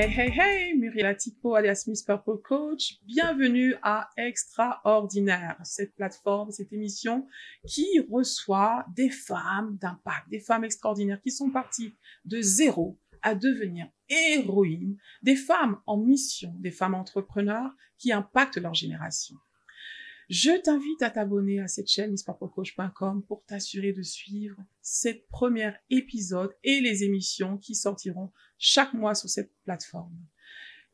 Hey, hey, hey, Muriel Atipo, alias Miss Purple Coach. Bienvenue à Extraordinaire, cette plateforme, cette émission qui reçoit des femmes d'impact, des femmes extraordinaires qui sont parties de zéro à devenir héroïnes, des femmes en mission, des femmes entrepreneurs qui impactent leur génération. Je t'invite à t'abonner à cette chaîne misspurplecoach.com pour t'assurer de suivre cette première épisode et les émissions qui sortiront chaque mois sur cette plateforme.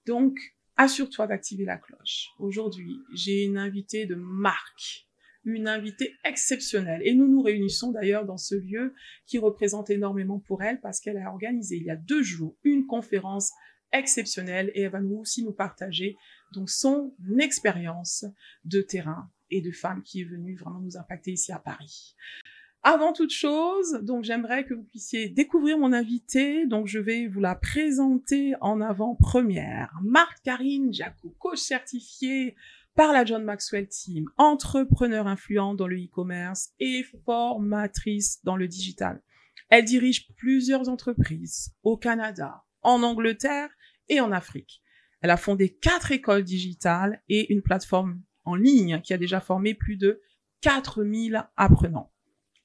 Donc, assure-toi d'activer la cloche. Aujourd'hui, j'ai une invitée de marque, une invitée exceptionnelle. Et nous nous réunissons d'ailleurs dans ce lieu qui représente énormément pour elle parce qu'elle a organisé il y a 2 jours une conférence exceptionnelle et elle va nous aussi nous partager donc son expérience de terrain et de femme qui est venue vraiment nous impacter ici à Paris. Avant toute chose, donc j'aimerais que vous puissiez découvrir mon invitée, donc je vais vous la présenter en avant-première. Marthe-Karine Jacou, coach certifiée par la John Maxwell Team, entrepreneur influente dans le e-commerce et formatrice dans le digital. Elle dirige plusieurs entreprises au Canada, en Angleterre et en Afrique. Elle a fondé 4 écoles digitales et une plateforme en ligne qui a déjà formé plus de 4000 apprenants.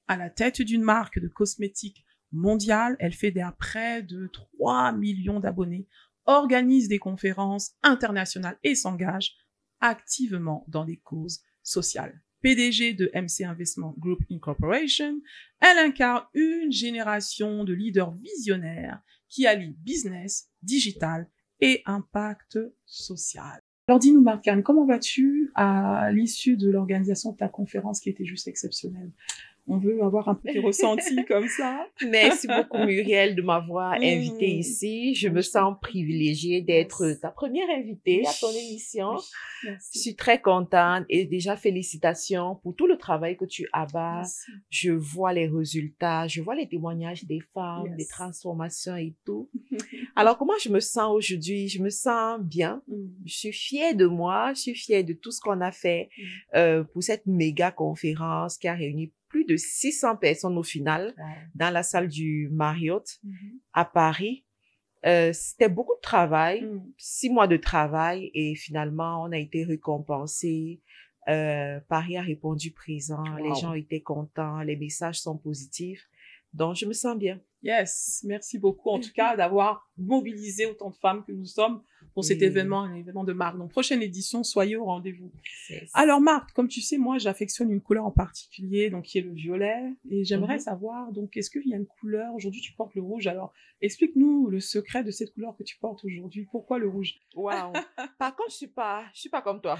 À la tête d'une marque de cosmétiques mondiale, elle fédère près de 3 millions d'abonnés, organise des conférences internationales et s'engage activement dans des causes sociales. PDG de MC Investment Group Incorporation, elle incarne une génération de leaders visionnaires qui allient business, digital et impact social. Alors dis-nous Marthe-Karine, comment vas-tu à l'issue de l'organisation de ta conférence qui était juste exceptionnelle? On veut avoir un petit ressenti comme ça. Merci beaucoup Muriel de m'avoir invitée ici. Je me sens privilégiée d'être ta première invitée à ton émission. Merci. Je suis très contente et déjà félicitations pour tout le travail que tu abats. Merci. Je vois les résultats, je vois les témoignages des femmes, des transformations et tout. Alors comment je me sens aujourd'hui? Je me sens bien. Je suis fière de moi, je suis fière de tout ce qu'on a fait pour cette méga conférence qui a réuni plus de 600 personnes au final dans la salle du Marriott à Paris. C'était beaucoup de travail, 6 mois de travail et finalement on a été récompensés. Paris a répondu présent, les gens étaient contents, les messages sont positifs. Donc je me sens bien. Yes, merci beaucoup en tout cas d'avoir mobilisé autant de femmes que nous sommes pour cet événement, un événement de marque. Donc prochaine édition, soyez au rendez-vous. Alors Marthe, comme tu sais, moi j'affectionne une couleur en particulier, donc qui est le violet, et j'aimerais savoir, donc est-ce qu'il y a une couleur, aujourd'hui tu portes le rouge, alors explique-nous le secret de cette couleur que tu portes aujourd'hui, pourquoi le rouge? Waouh. Par contre, je suis pas comme toi.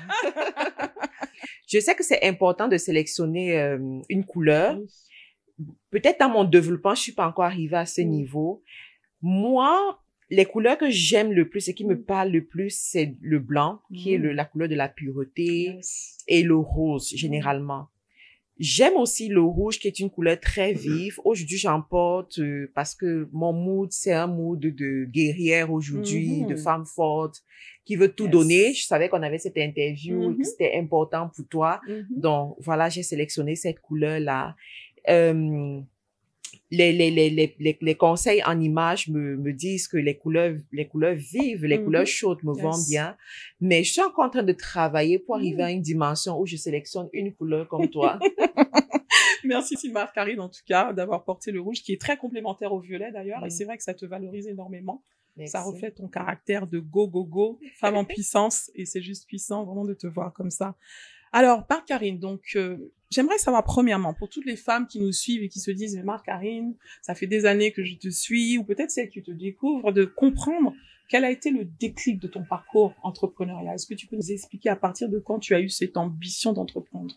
Je sais que c'est important de sélectionner une couleur. Peut-être dans mon développement, je suis pas encore arrivée à ce niveau. Moi, les couleurs que j'aime le plus et qui me parlent le plus, c'est le blanc, qui est la couleur de la pureté, et le rose, généralement. J'aime aussi le rouge, qui est une couleur très vive. Aujourd'hui, j'en porte parce que mon mood, c'est un mood de guerrière aujourd'hui, de femme forte, qui veut tout donner. Je savais qu'on avait cette interview et que c'était important pour toi. Donc, voilà, j'ai sélectionné cette couleur-là. Les conseils en images me disent que les couleurs vives, les couleurs chaudes me vont bien. Mais je suis encore en train de travailler pour arriver à une dimension où je sélectionne une couleur comme toi. Merci Marthe-Karine en tout cas d'avoir porté le rouge qui est très complémentaire au violet d'ailleurs et c'est vrai que ça te valorise énormément. Merci. Ça reflète ton caractère de go, femme en puissance et c'est juste puissant vraiment de te voir comme ça. Alors Marthe-Karine, donc j'aimerais savoir premièrement pour toutes les femmes qui nous suivent et qui se disent mais Marthe-Karine, ça fait des années que je te suis ou peut-être celles qui te découvrent de comprendre quel a été le déclic de ton parcours entrepreneurial. Est-ce que tu peux nous expliquer à partir de quand tu as eu cette ambition d'entreprendre?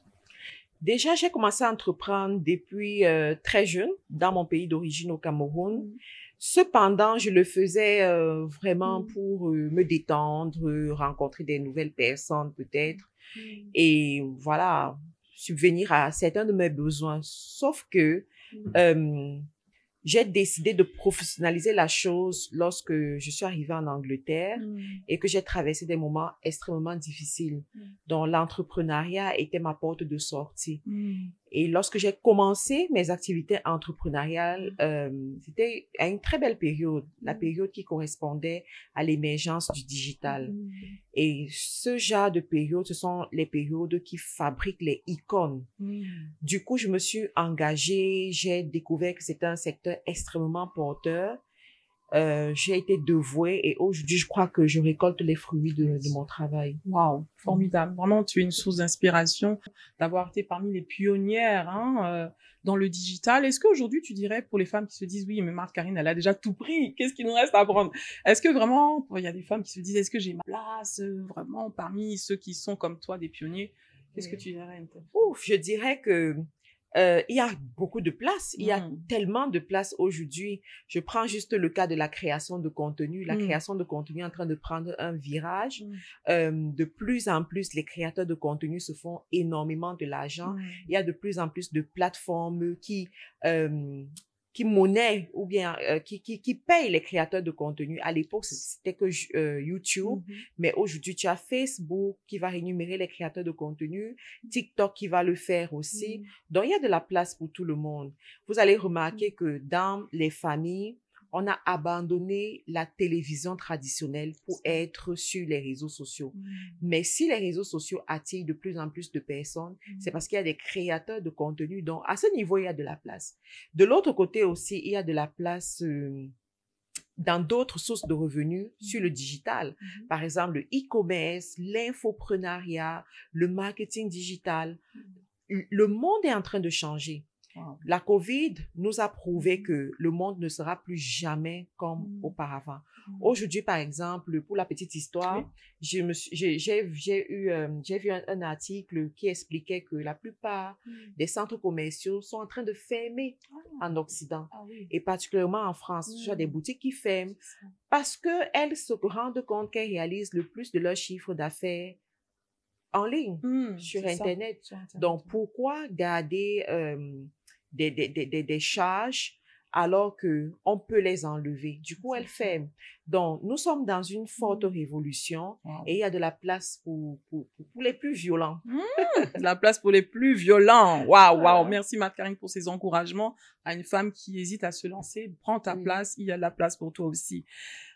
Déjà, j'ai commencé à entreprendre depuis très jeune dans mon pays d'origine au Cameroun. Cependant, je le faisais vraiment pour me détendre, rencontrer des nouvelles personnes peut-être et voilà, subvenir à certains de mes besoins. Sauf que j'ai décidé de professionnaliser la chose lorsque je suis arrivée en Angleterre et que j'ai traversé des moments extrêmement difficiles dont l'entrepreneuriat était ma porte de sortie. Et lorsque j'ai commencé mes activités entrepreneuriales, c'était à une très belle période, la période qui correspondait à l'émergence du digital. Et ce genre de période, ce sont les périodes qui fabriquent les icônes. Du coup, je me suis engagée, j'ai découvert que c'était un secteur extrêmement porteur. J'ai été dévouée et aujourd'hui, je crois que je récolte les fruits de mon travail. Wow, formidable. Vraiment, tu es une source d'inspiration d'avoir été parmi les pionnières dans le digital. Est-ce qu'aujourd'hui, tu dirais pour les femmes qui se disent, oui, mais Marc-Karine, elle a déjà tout pris, qu'est-ce qu'il nous reste à apprendre? Est-ce que vraiment, il y a des femmes qui se disent, est-ce que j'ai ma place vraiment parmi ceux qui sont comme toi, des pionniers? Qu'est-ce que tu dirais? Ouf, je dirais que il y a beaucoup de place. Il y a tellement de place aujourd'hui. Je prends juste le cas de la création de contenu. La création de contenu est en train de prendre un virage. De plus en plus, les créateurs de contenu se font énormément de l'argent. Il y a de plus en plus de plateformes qui monnaient ou bien qui payent les créateurs de contenu. À l'époque, c'était que YouTube, mais aujourd'hui, tu as Facebook qui va rémunérer les créateurs de contenu, TikTok qui va le faire aussi. Donc, il y a de la place pour tout le monde. Vous allez remarquer que dans les familles, on a abandonné la télévision traditionnelle pour être sur les réseaux sociaux. Mais si les réseaux sociaux attirent de plus en plus de personnes, c'est parce qu'il y a des créateurs de contenu. Donc, à ce niveau, il y a de la place. De l'autre côté aussi, il y a de la place dans d'autres sources de revenus sur le digital. Par exemple, le e-commerce, l'infoprenariat, le marketing digital. Le monde est en train de changer. La COVID nous a prouvé que le monde ne sera plus jamais comme auparavant. Aujourd'hui, par exemple, pour la petite histoire, j'ai vu un article qui expliquait que la plupart des centres commerciaux sont en train de fermer en Occident et particulièrement en France. Il y a des boutiques qui ferment parce qu'elles se rendent compte qu'elles réalisent le plus de leur chiffre d'affaires en ligne, sur Internet. Donc, pourquoi garder des charges alors que on peut les enlever? Du coup, elles ferment. Donc, nous sommes dans une forte révolution et il y a de la place pour les plus violents. De la place pour les plus violents. Waouh. Merci Marc-Karine pour ces encouragements à une femme qui hésite à se lancer. Prends ta place, il y a de la place pour toi aussi.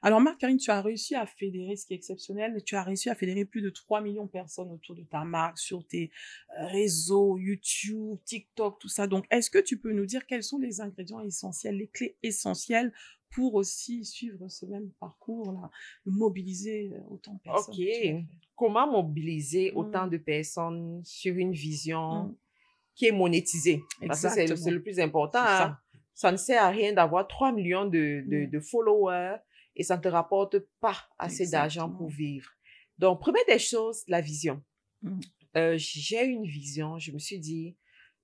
Alors Marc-Karine, tu as réussi à fédérer, ce qui est exceptionnel, tu as réussi à fédérer plus de 3 millions de personnes autour de ta marque, sur tes réseaux, YouTube, TikTok, tout ça. Donc, est-ce que tu peux nous dire quels sont les ingrédients essentiels, les clés essentielles pour aussi suivre ce même parcours-là, mobiliser autant de personnes? Ok. Comment mobiliser autant de personnes sur une vision qui est monétisée? Parce que c'est le plus important. Ça ne sert à rien d'avoir 3 millions de followers et ça ne te rapporte pas assez d'argent pour vivre. Donc, première des choses, la vision. J'ai une vision, je me suis dit,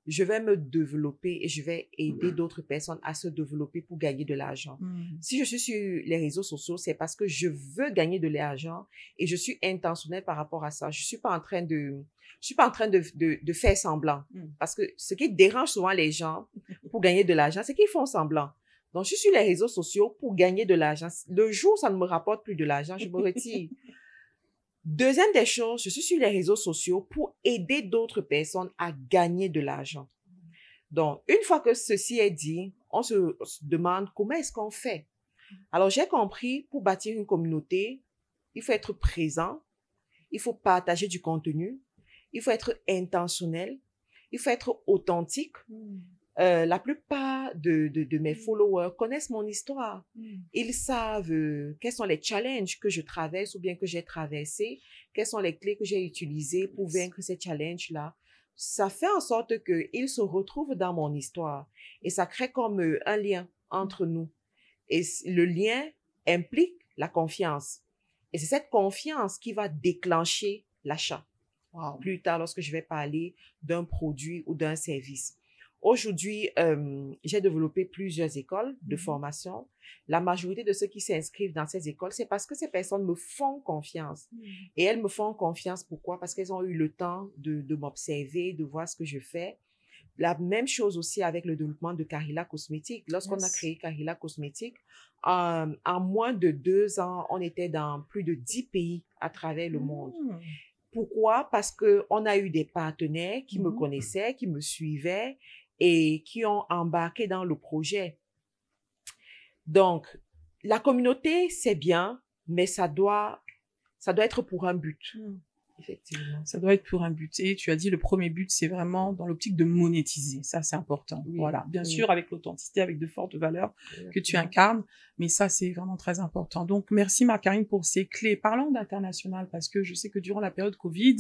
je vais me développer et je vais aider d'autres personnes à se développer pour gagner de l'argent. Si je suis sur les réseaux sociaux, c'est parce que je veux gagner de l'argent et je suis intentionnelle par rapport à ça. Je suis pas en train de faire semblant. Parce que ce qui dérange souvent les gens pour gagner de l'argent, c'est qu'ils font semblant. Donc, je suis sur les réseaux sociaux pour gagner de l'argent. Le jour où ça ne me rapporte plus de l'argent, je me retire. Deuxième des choses, je suis sur les réseaux sociaux pour aider d'autres personnes à gagner de l'argent. Donc, une fois que ceci est dit, on se demande comment est-ce qu'on fait. Alors, j'ai compris, pour bâtir une communauté, il faut être présent, il faut partager du contenu, il faut être intentionnel, il faut être authentique. La plupart de mes followers connaissent mon histoire. Ils savent quels sont les challenges que je traverse ou bien que j'ai traversés, quelles sont les clés que j'ai utilisées pour vaincre ces challenges-là. Ça fait en sorte qu'ils se retrouvent dans mon histoire et ça crée comme un lien entre nous. Et le lien implique la confiance. Et c'est cette confiance qui va déclencher l'achat. Plus tard, lorsque je vais parler d'un produit ou d'un service. Aujourd'hui, j'ai développé plusieurs écoles de formation. La majorité de ceux qui s'inscrivent dans ces écoles, c'est parce que ces personnes me font confiance. Et elles me font confiance, pourquoi? Parce qu'elles ont eu le temps de m'observer, de voir ce que je fais. La même chose aussi avec le développement de Carilla Cosmétiques. Lorsqu'on a créé Carilla Cosmétiques, en moins de 2 ans, on était dans plus de 10 pays à travers le monde. Pourquoi? Parce que on a eu des partenaires qui me connaissaient, qui me suivaient et qui ont embarqué dans le projet. Donc, la communauté, c'est bien, mais ça doit être pour un but. Effectivement. Ça doit être pour un but. Et tu as dit, le premier but, c'est vraiment dans l'optique de monétiser. Ça, c'est important. Oui, voilà. Bien oui. sûr, avec l'authenticité, avec de fortes valeurs Exactement. que tu incarnes. Mais ça, c'est vraiment très important. Donc, merci, Marc-Karine, pour ces clés. Parlons d'international, parce que je sais que durant la période Covid,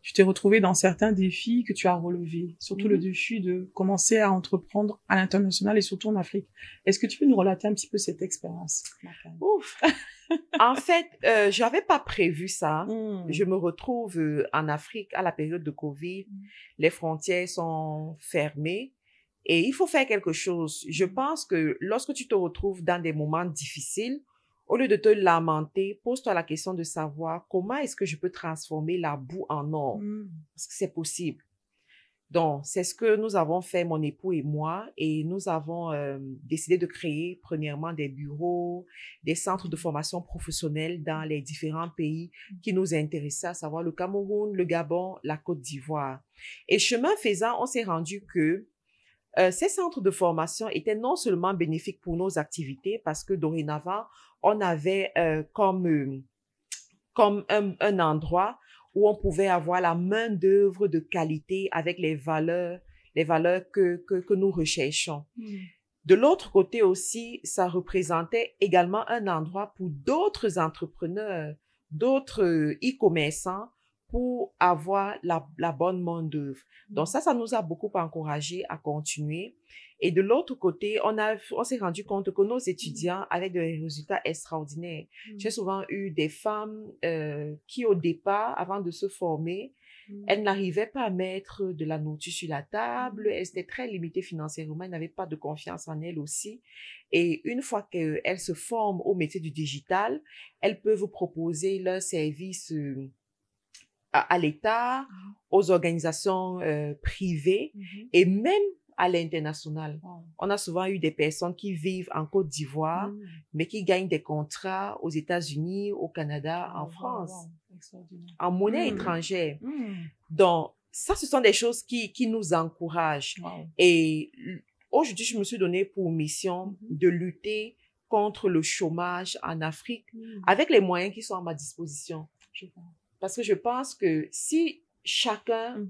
tu t'es retrouvée dans certains défis que tu as relevés. Surtout le défi de commencer à entreprendre à l'international et surtout en Afrique. Est-ce que tu peux nous relater un petit peu cette expérience, Marc-Karine? Ouf! En fait, j'avais pas prévu ça. Je me retrouve en Afrique à la période de Covid. Les frontières sont fermées et il faut faire quelque chose. Je pense que lorsque tu te retrouves dans des moments difficiles, au lieu de te lamenter, pose-toi la question de savoir comment est-ce que je peux transformer la boue en or. Parce que c'est possible. Donc, c'est ce que nous avons fait, mon époux et moi, et nous avons décidé de créer premièrement des bureaux, des centres de formation professionnelle dans les différents pays qui nous intéressaient, à savoir le Cameroun, le Gabon, la Côte d'Ivoire. Et chemin faisant, on s'est rendu que ces centres de formation étaient non seulement bénéfiques pour nos activités, parce que dorénavant, on avait comme un endroit où on pouvait avoir la main-d'œuvre de qualité avec les valeurs que nous recherchons. De l'autre côté aussi, ça représentait également un endroit pour d'autres entrepreneurs, d'autres e-commerçants pour avoir la bonne main-d'œuvre. Donc ça nous a beaucoup encouragés à continuer. Et de l'autre côté, on s'est rendu compte que nos étudiants avaient des résultats extraordinaires. J'ai souvent eu des femmes qui, au départ, avant de se former, elles n'arrivaient pas à mettre de la nourriture sur la table. Elles étaient très limitées financièrement. Elles n'avaient pas de confiance en elles aussi. Et une fois qu'elles se forment au métier du digital, elles peuvent proposer leurs services à l'État, aux organisations privées et même à l'international. On a souvent eu des personnes qui vivent en Côte d'Ivoire, mais qui gagnent des contrats aux États-Unis, au Canada, en France, en monnaie étrangère. Donc, ça, ce sont des choses qui nous encouragent. Et aujourd'hui, je me suis donné pour mission de lutter contre le chômage en Afrique avec les moyens qui sont à ma disposition. Parce que je pense que si chacun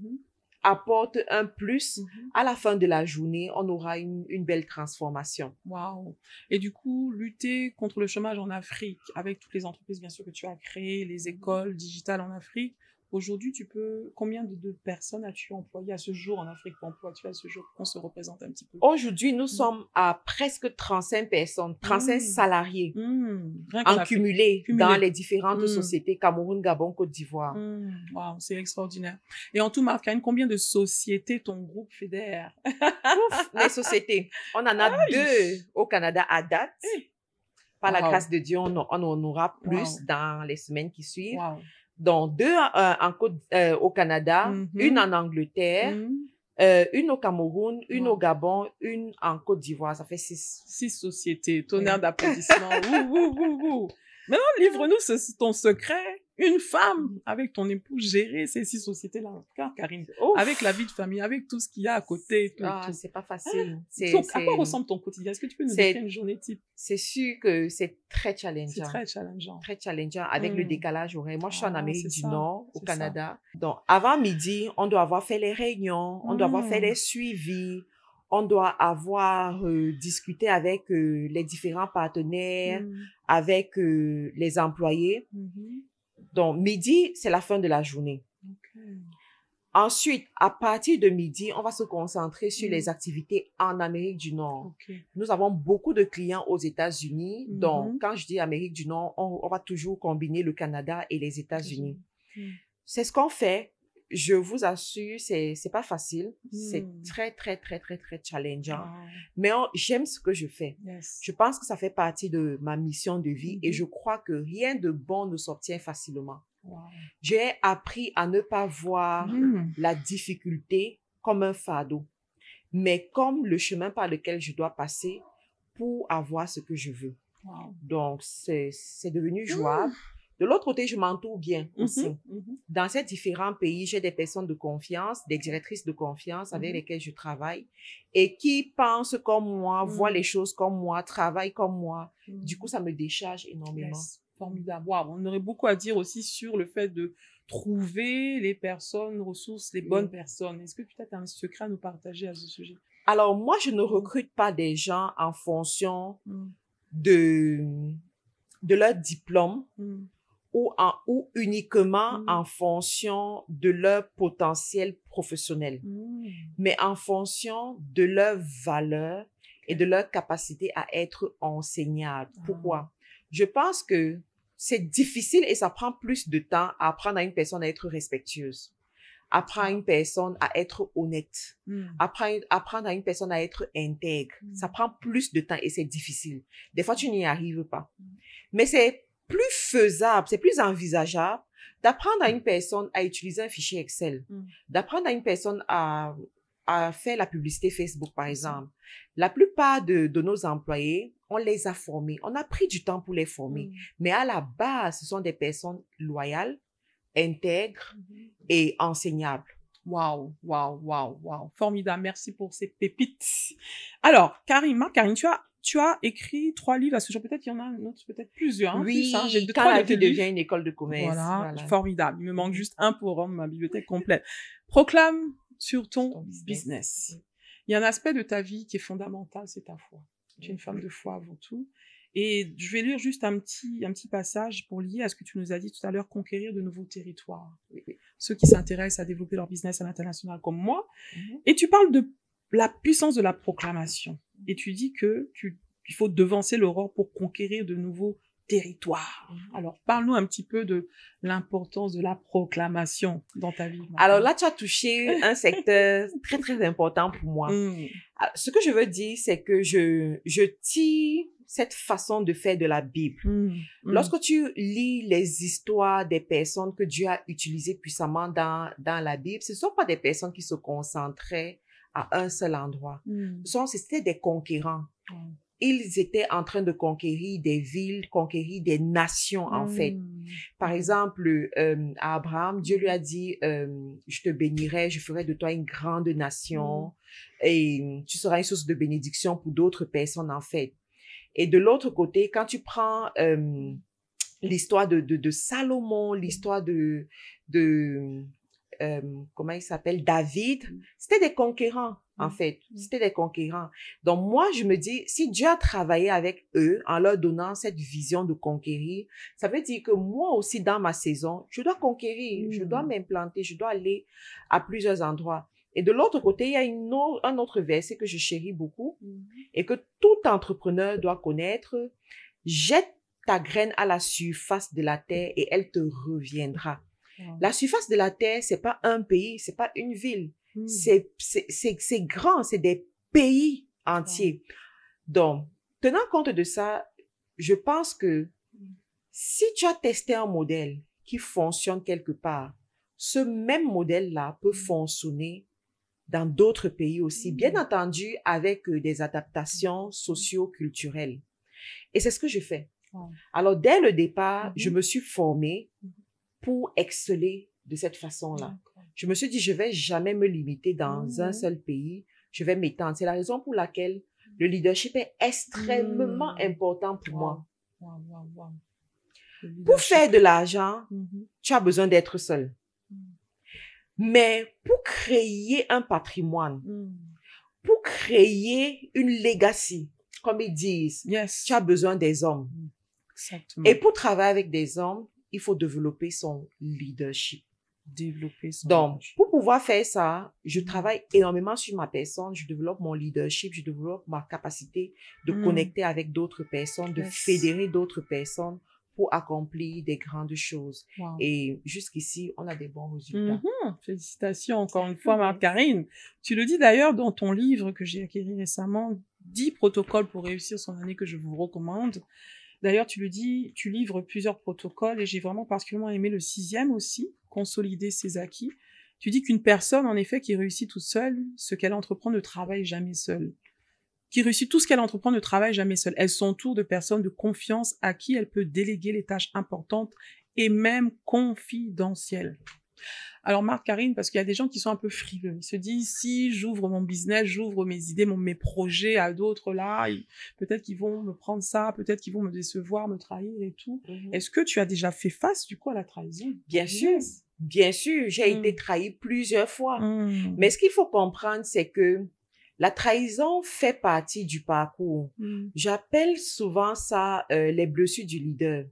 apporte un plus, à la fin de la journée, on aura une belle transformation. Waouh! Et du coup, lutter contre le chômage en Afrique, avec toutes les entreprises, bien sûr, que tu as créées, les écoles digitales en Afrique, aujourd'hui, combien de personnes as-tu employées à ce jour en Afrique? Emploies-tu à ce jour? Qu'on se représente un petit peu. Aujourd'hui, nous sommes à presque 35 personnes, 35 salariés en cumulé dans les différentes sociétés Cameroun, Gabon, Côte d'Ivoire. Wow, c'est extraordinaire. Et en tout, Marc-Karine, combien de sociétés ton groupe fédère? Ouf, les sociétés. On en a 2 au Canada à date. Par la grâce de Dieu, on en aura plus dans les semaines qui suivent. Donc, 2 au Canada, une en Angleterre, une au Cameroun, une au Gabon, une en Côte d'Ivoire. Ça fait 6. 6 sociétés. Tonnerre d'applaudissements. Maintenant, livre-nous ton secret. Une femme avec ton époux gérer ces 6 sociétés-là. Karine, avec la vie de famille, avec tout ce qu'il y a à côté. Tout. C'est pas facile. À quoi ressemble ton quotidien? Est-ce que tu peux nous décrire une journée type? C'est sûr que c'est très challengeant. C'est très challengeant. Très challengeant avec le décalage horaire. Moi, je suis en Amérique du Nord, au Canada. Donc, avant midi, on doit avoir fait les réunions, on doit avoir fait les suivis, on doit avoir discuté avec les différents partenaires, avec les employés. Donc, midi, c'est la fin de la journée. Ensuite, à partir de midi, on va se concentrer sur les activités en Amérique du Nord. Nous avons beaucoup de clients aux États-Unis. Donc, quand je dis Amérique du Nord, on va toujours combiner le Canada et les États-Unis. C'est ce qu'on fait. Je vous assure, c'est pas facile. C'est très, très, très, très, très challengeant. Mais j'aime ce que je fais. Je pense que ça fait partie de ma mission de vie et je crois que rien de bon ne s'obtient facilement. J'ai appris à ne pas voir la difficulté comme un fardeau, mais comme le chemin par lequel je dois passer pour avoir ce que je veux. Donc, c'est devenu jouable. De l'autre côté, je m'entoure bien aussi. Mhm. Dans ces différents pays, j'ai des personnes de confiance, des directrices de confiance avec lesquelles je travaille et qui pensent comme moi, voient les choses comme moi, travaillent comme moi. Du coup, ça me décharge énormément. Yes. Formidable. Wow. On aurait beaucoup à dire aussi sur le fait de trouver les personnes ressources, les bonnes personnes. Est-ce que peut-être tu as un secret à nous partager à ce sujet? Alors, moi, je ne recrute pas des gens en fonction de leur diplôme ou uniquement en fonction de leur potentiel professionnel, mais en fonction de leur valeur et de leur capacité à être enseignable. Pourquoi? Je pense que c'est difficile et ça prend plus de temps à apprendre à une personne à être respectueuse, apprendre à une personne à être honnête, apprendre à une personne à être intègre. Ça prend plus de temps et c'est difficile. Des fois, tu n'y arrives pas. Mais c'est plus faisable, c'est plus envisageable d'apprendre à une personne à utiliser un fichier Excel, d'apprendre à une personne à faire la publicité Facebook, par exemple. La plupart de nos employés, on les a formés. On a pris du temps pour les former. Mais à la base, ce sont des personnes loyales, intègres et enseignables. Waouh, waouh, waouh, waouh. Formidable. Merci pour ces pépites. Alors, Karine, tu as écrit 3 livres à ce jour. Peut-être il y en a un autre, peut-être plusieurs. Oui, plus, hein. J'ai Quand la vie devient une école de commerce. Voilà, formidable. Il me manque juste un pour rendre ma bibliothèque complète. Proclame sur ton business. Il y a un aspect de ta vie qui est fondamental, c'est ta foi. Tu es une femme de foi avant tout. Et je vais lire juste un petit passage pour lier à ce que tu nous as dit tout à l'heure, conquérir de nouveaux territoires. Ceux qui s'intéressent à développer leur business à l'international comme moi. Et tu parles de la puissance de la proclamation. Et tu dis que il faut devancer l'aurore pour conquérir de nouveaux territoires. Alors, parle-nous un petit peu de l'importance de la proclamation dans ta vie. Alors là, tu as touché un secteur très, très important pour moi. Ce que je veux dire, c'est que je tire cette façon de faire de la Bible. Lorsque tu lis les histoires des personnes que Dieu a utilisées puissamment dans la Bible, ce ne sont pas des personnes qui se concentraient à un seul endroit. C'était des conquérants. Ils étaient en train de conquérir des villes, conquérir des nations, en fait. Par exemple, à Abraham, Dieu lui a dit, je te bénirai, je ferai de toi une grande nation et tu seras une source de bénédiction pour d'autres personnes, en fait. Et de l'autre côté, quand tu prends l'histoire de Salomon, l'histoire de comment il s'appelle, David, c'était des conquérants, en fait. C'était des conquérants. Donc, moi, je me dis, si Dieu a travaillé avec eux en leur donnant cette vision de conquérir, ça veut dire que moi aussi, dans ma saison, je dois conquérir, je dois m'implanter, je dois aller à plusieurs endroits. Et de l'autre côté, il y a un autre verset que je chéris beaucoup et que tout entrepreneur doit connaître. Jette ta graine à la surface de la terre et elle te reviendra. La surface de la terre, c'est pas un pays, c'est pas une ville. C'est grand, c'est des pays entiers. Donc, tenant compte de ça, je pense que si tu as testé un modèle qui fonctionne quelque part, ce même modèle-là peut fonctionner dans d'autres pays aussi, bien entendu avec des adaptations socio-culturelles. Et c'est ce que je fais. Alors, dès le départ, je me suis formée pour exceller de cette façon-là. Je me suis dit, je vais jamais me limiter dans un seul pays. Je vais m'étendre. C'est la raison pour laquelle le leadership est extrêmement important pour moi. Pour faire de l'argent, tu as besoin d'être seul. Mais pour créer un patrimoine, pour créer une legacy, comme ils disent, tu as besoin des hommes. Exactement. Et pour travailler avec des hommes, il faut développer son leadership. Donc, pour pouvoir faire ça, je travaille énormément sur ma personne, je développe mon leadership, je développe ma capacité de connecter avec d'autres personnes, de fédérer d'autres personnes pour accomplir des grandes choses. Et jusqu'ici, on a des bons résultats. Félicitations encore une fois, Marc-Karine. Tu le dis d'ailleurs dans ton livre que j'ai acquis récemment, 10 protocoles pour réussir son année que je vous recommande. D'ailleurs, tu le dis, tu livres plusieurs protocoles et j'ai vraiment particulièrement aimé le 6e aussi, consolider ses acquis. Tu dis qu'une personne, en effet, qui réussit toute seule, ce qu'elle entreprend ne travaille jamais seule. Qui réussit tout ce qu'elle entreprend ne travaille jamais seule. Elle s'entoure de personnes de confiance à qui elle peut déléguer les tâches importantes et même confidentiel. Alors, Marc, Karine, parce qu'il y a des gens qui sont un peu frileux. Ils se disent, si j'ouvre mon business, j'ouvre mes idées, mes projets à d'autres là, peut-être qu'ils vont me prendre ça, peut-être qu'ils vont me décevoir, me trahir et tout. Est-ce que tu as déjà fait face, du coup, à la trahison? Bien sûr. Bien sûr, j'ai été trahie plusieurs fois. Mais ce qu'il faut comprendre, c'est que la trahison fait partie du parcours. J'appelle souvent ça les blessures du leader.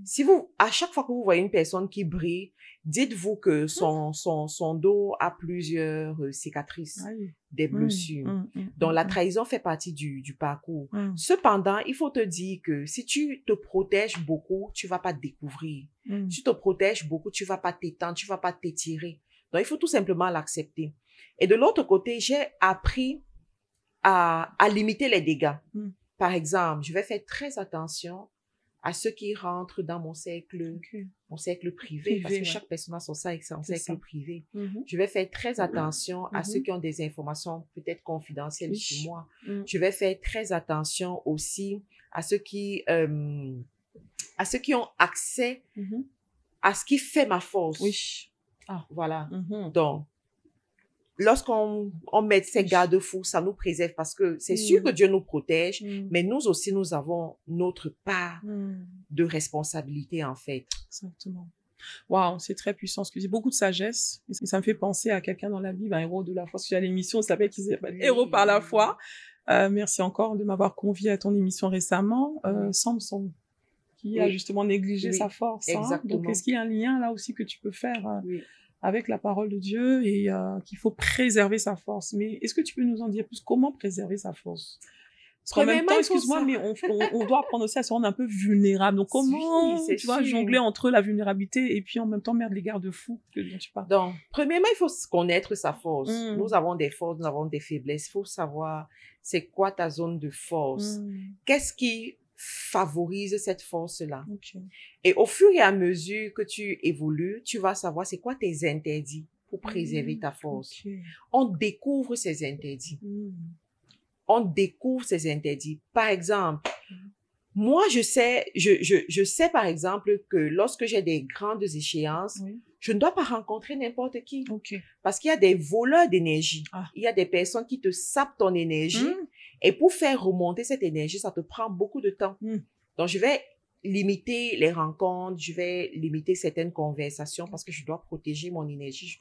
Si à chaque fois que vous voyez une personne qui brille, dites-vous que son dos a plusieurs cicatrices, des blessures. Donc, la trahison fait partie du parcours. Cependant, il faut te dire que si tu te protèges beaucoup, tu vas pas te découvrir. Si tu te protèges beaucoup, tu vas pas t'étendre, tu vas pas t'étirer. Donc, il faut tout simplement l'accepter. Et de l'autre côté, j'ai appris à limiter les dégâts. Par exemple, je vais faire très attention à ceux qui rentrent dans mon cercle privé, parce que chaque personne a son cercle privé. Je vais faire très attention à ceux qui ont des informations peut-être confidentielles sur moi. Je vais faire très attention aussi à ceux qui ont accès à ce qui fait ma force. Voilà. Donc, lorsqu'on met ces garde-fous, ça nous préserve parce que c'est sûr que Dieu nous protège, mais nous aussi, nous avons notre part de responsabilité, en fait. Exactement. Waouh, c'est très puissant. Ce que j'ai beaucoup de sagesse. Et ça me fait penser à quelqu'un dans la Bible, un héros de la foi. Parce qu'il y a l'émission, ça s'appelle Héros par la foi. Merci encore de m'avoir convié à ton émission récemment. Samson, qui a justement négligé sa force. Exactement. Donc, est-ce qu'il y a un lien là aussi que tu peux faire avec la parole de Dieu et qu'il faut préserver sa force. Mais est-ce que tu peux nous en dire plus? Comment préserver sa force? Parce qu'en même temps, excuse-moi, mais on doit apprendre aussi à se rendre un peu vulnérable. Donc, comment, tu vois, jongler entre la vulnérabilité et puis en même temps, les garde-fous dont tu parles? Donc, premièrement, il faut connaître sa force. Nous avons des forces, nous avons des faiblesses. Il faut savoir c'est quoi ta zone de force. Qu'est-ce qui favorise cette force-là. Et au fur et à mesure que tu évolues, tu vas savoir c'est quoi tes interdits pour préserver ta force. On découvre ces interdits. On découvre ces interdits. Par exemple, moi, je sais par exemple que lorsque j'ai des grandes échéances, je ne dois pas rencontrer n'importe qui. Parce qu'il y a des voleurs d'énergie. Il y a des personnes qui te sapent ton énergie. Et pour faire remonter cette énergie, ça te prend beaucoup de temps. Donc, je vais limiter les rencontres, je vais limiter certaines conversations parce que je dois protéger mon énergie,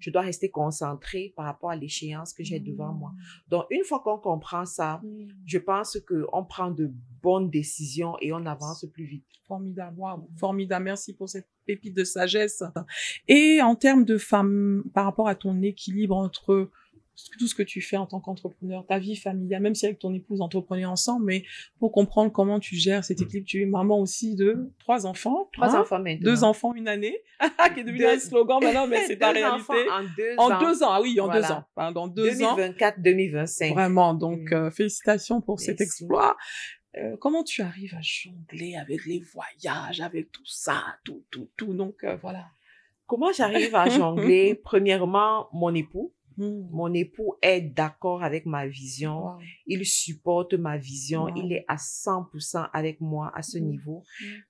je dois rester concentrée par rapport à l'échéance que j'ai devant moi. Donc, une fois qu'on comprend ça, je pense qu'on prend de bonnes décisions et on avance plus vite. Formidable, wow, formidable. Merci pour cette pépite de sagesse. Et en termes de femme, par rapport à ton équilibre entre tout ce que tu fais en tant qu'entrepreneur, ta vie familiale, même si avec ton épouse entreprenez ensemble, mais pour comprendre comment tu gères cet équilibre, tu es maman aussi de 3 enfants. 3 enfants maintenant. 2 enfants, 1 année, qui est devenu un slogan maintenant, mais c'est ta réalité. En 2 ans, ah oui, en 2 ans. Pardon, 2 ans. 2024, 2025. Vraiment, donc félicitations pour cet exploit. Comment tu arrives à jongler avec les voyages, avec tout ça, tout. Donc voilà. Comment j'arrive à jongler? Premièrement, mon époux. Mon époux est d'accord avec ma vision. Il supporte ma vision. Il est à 100% avec moi à ce niveau.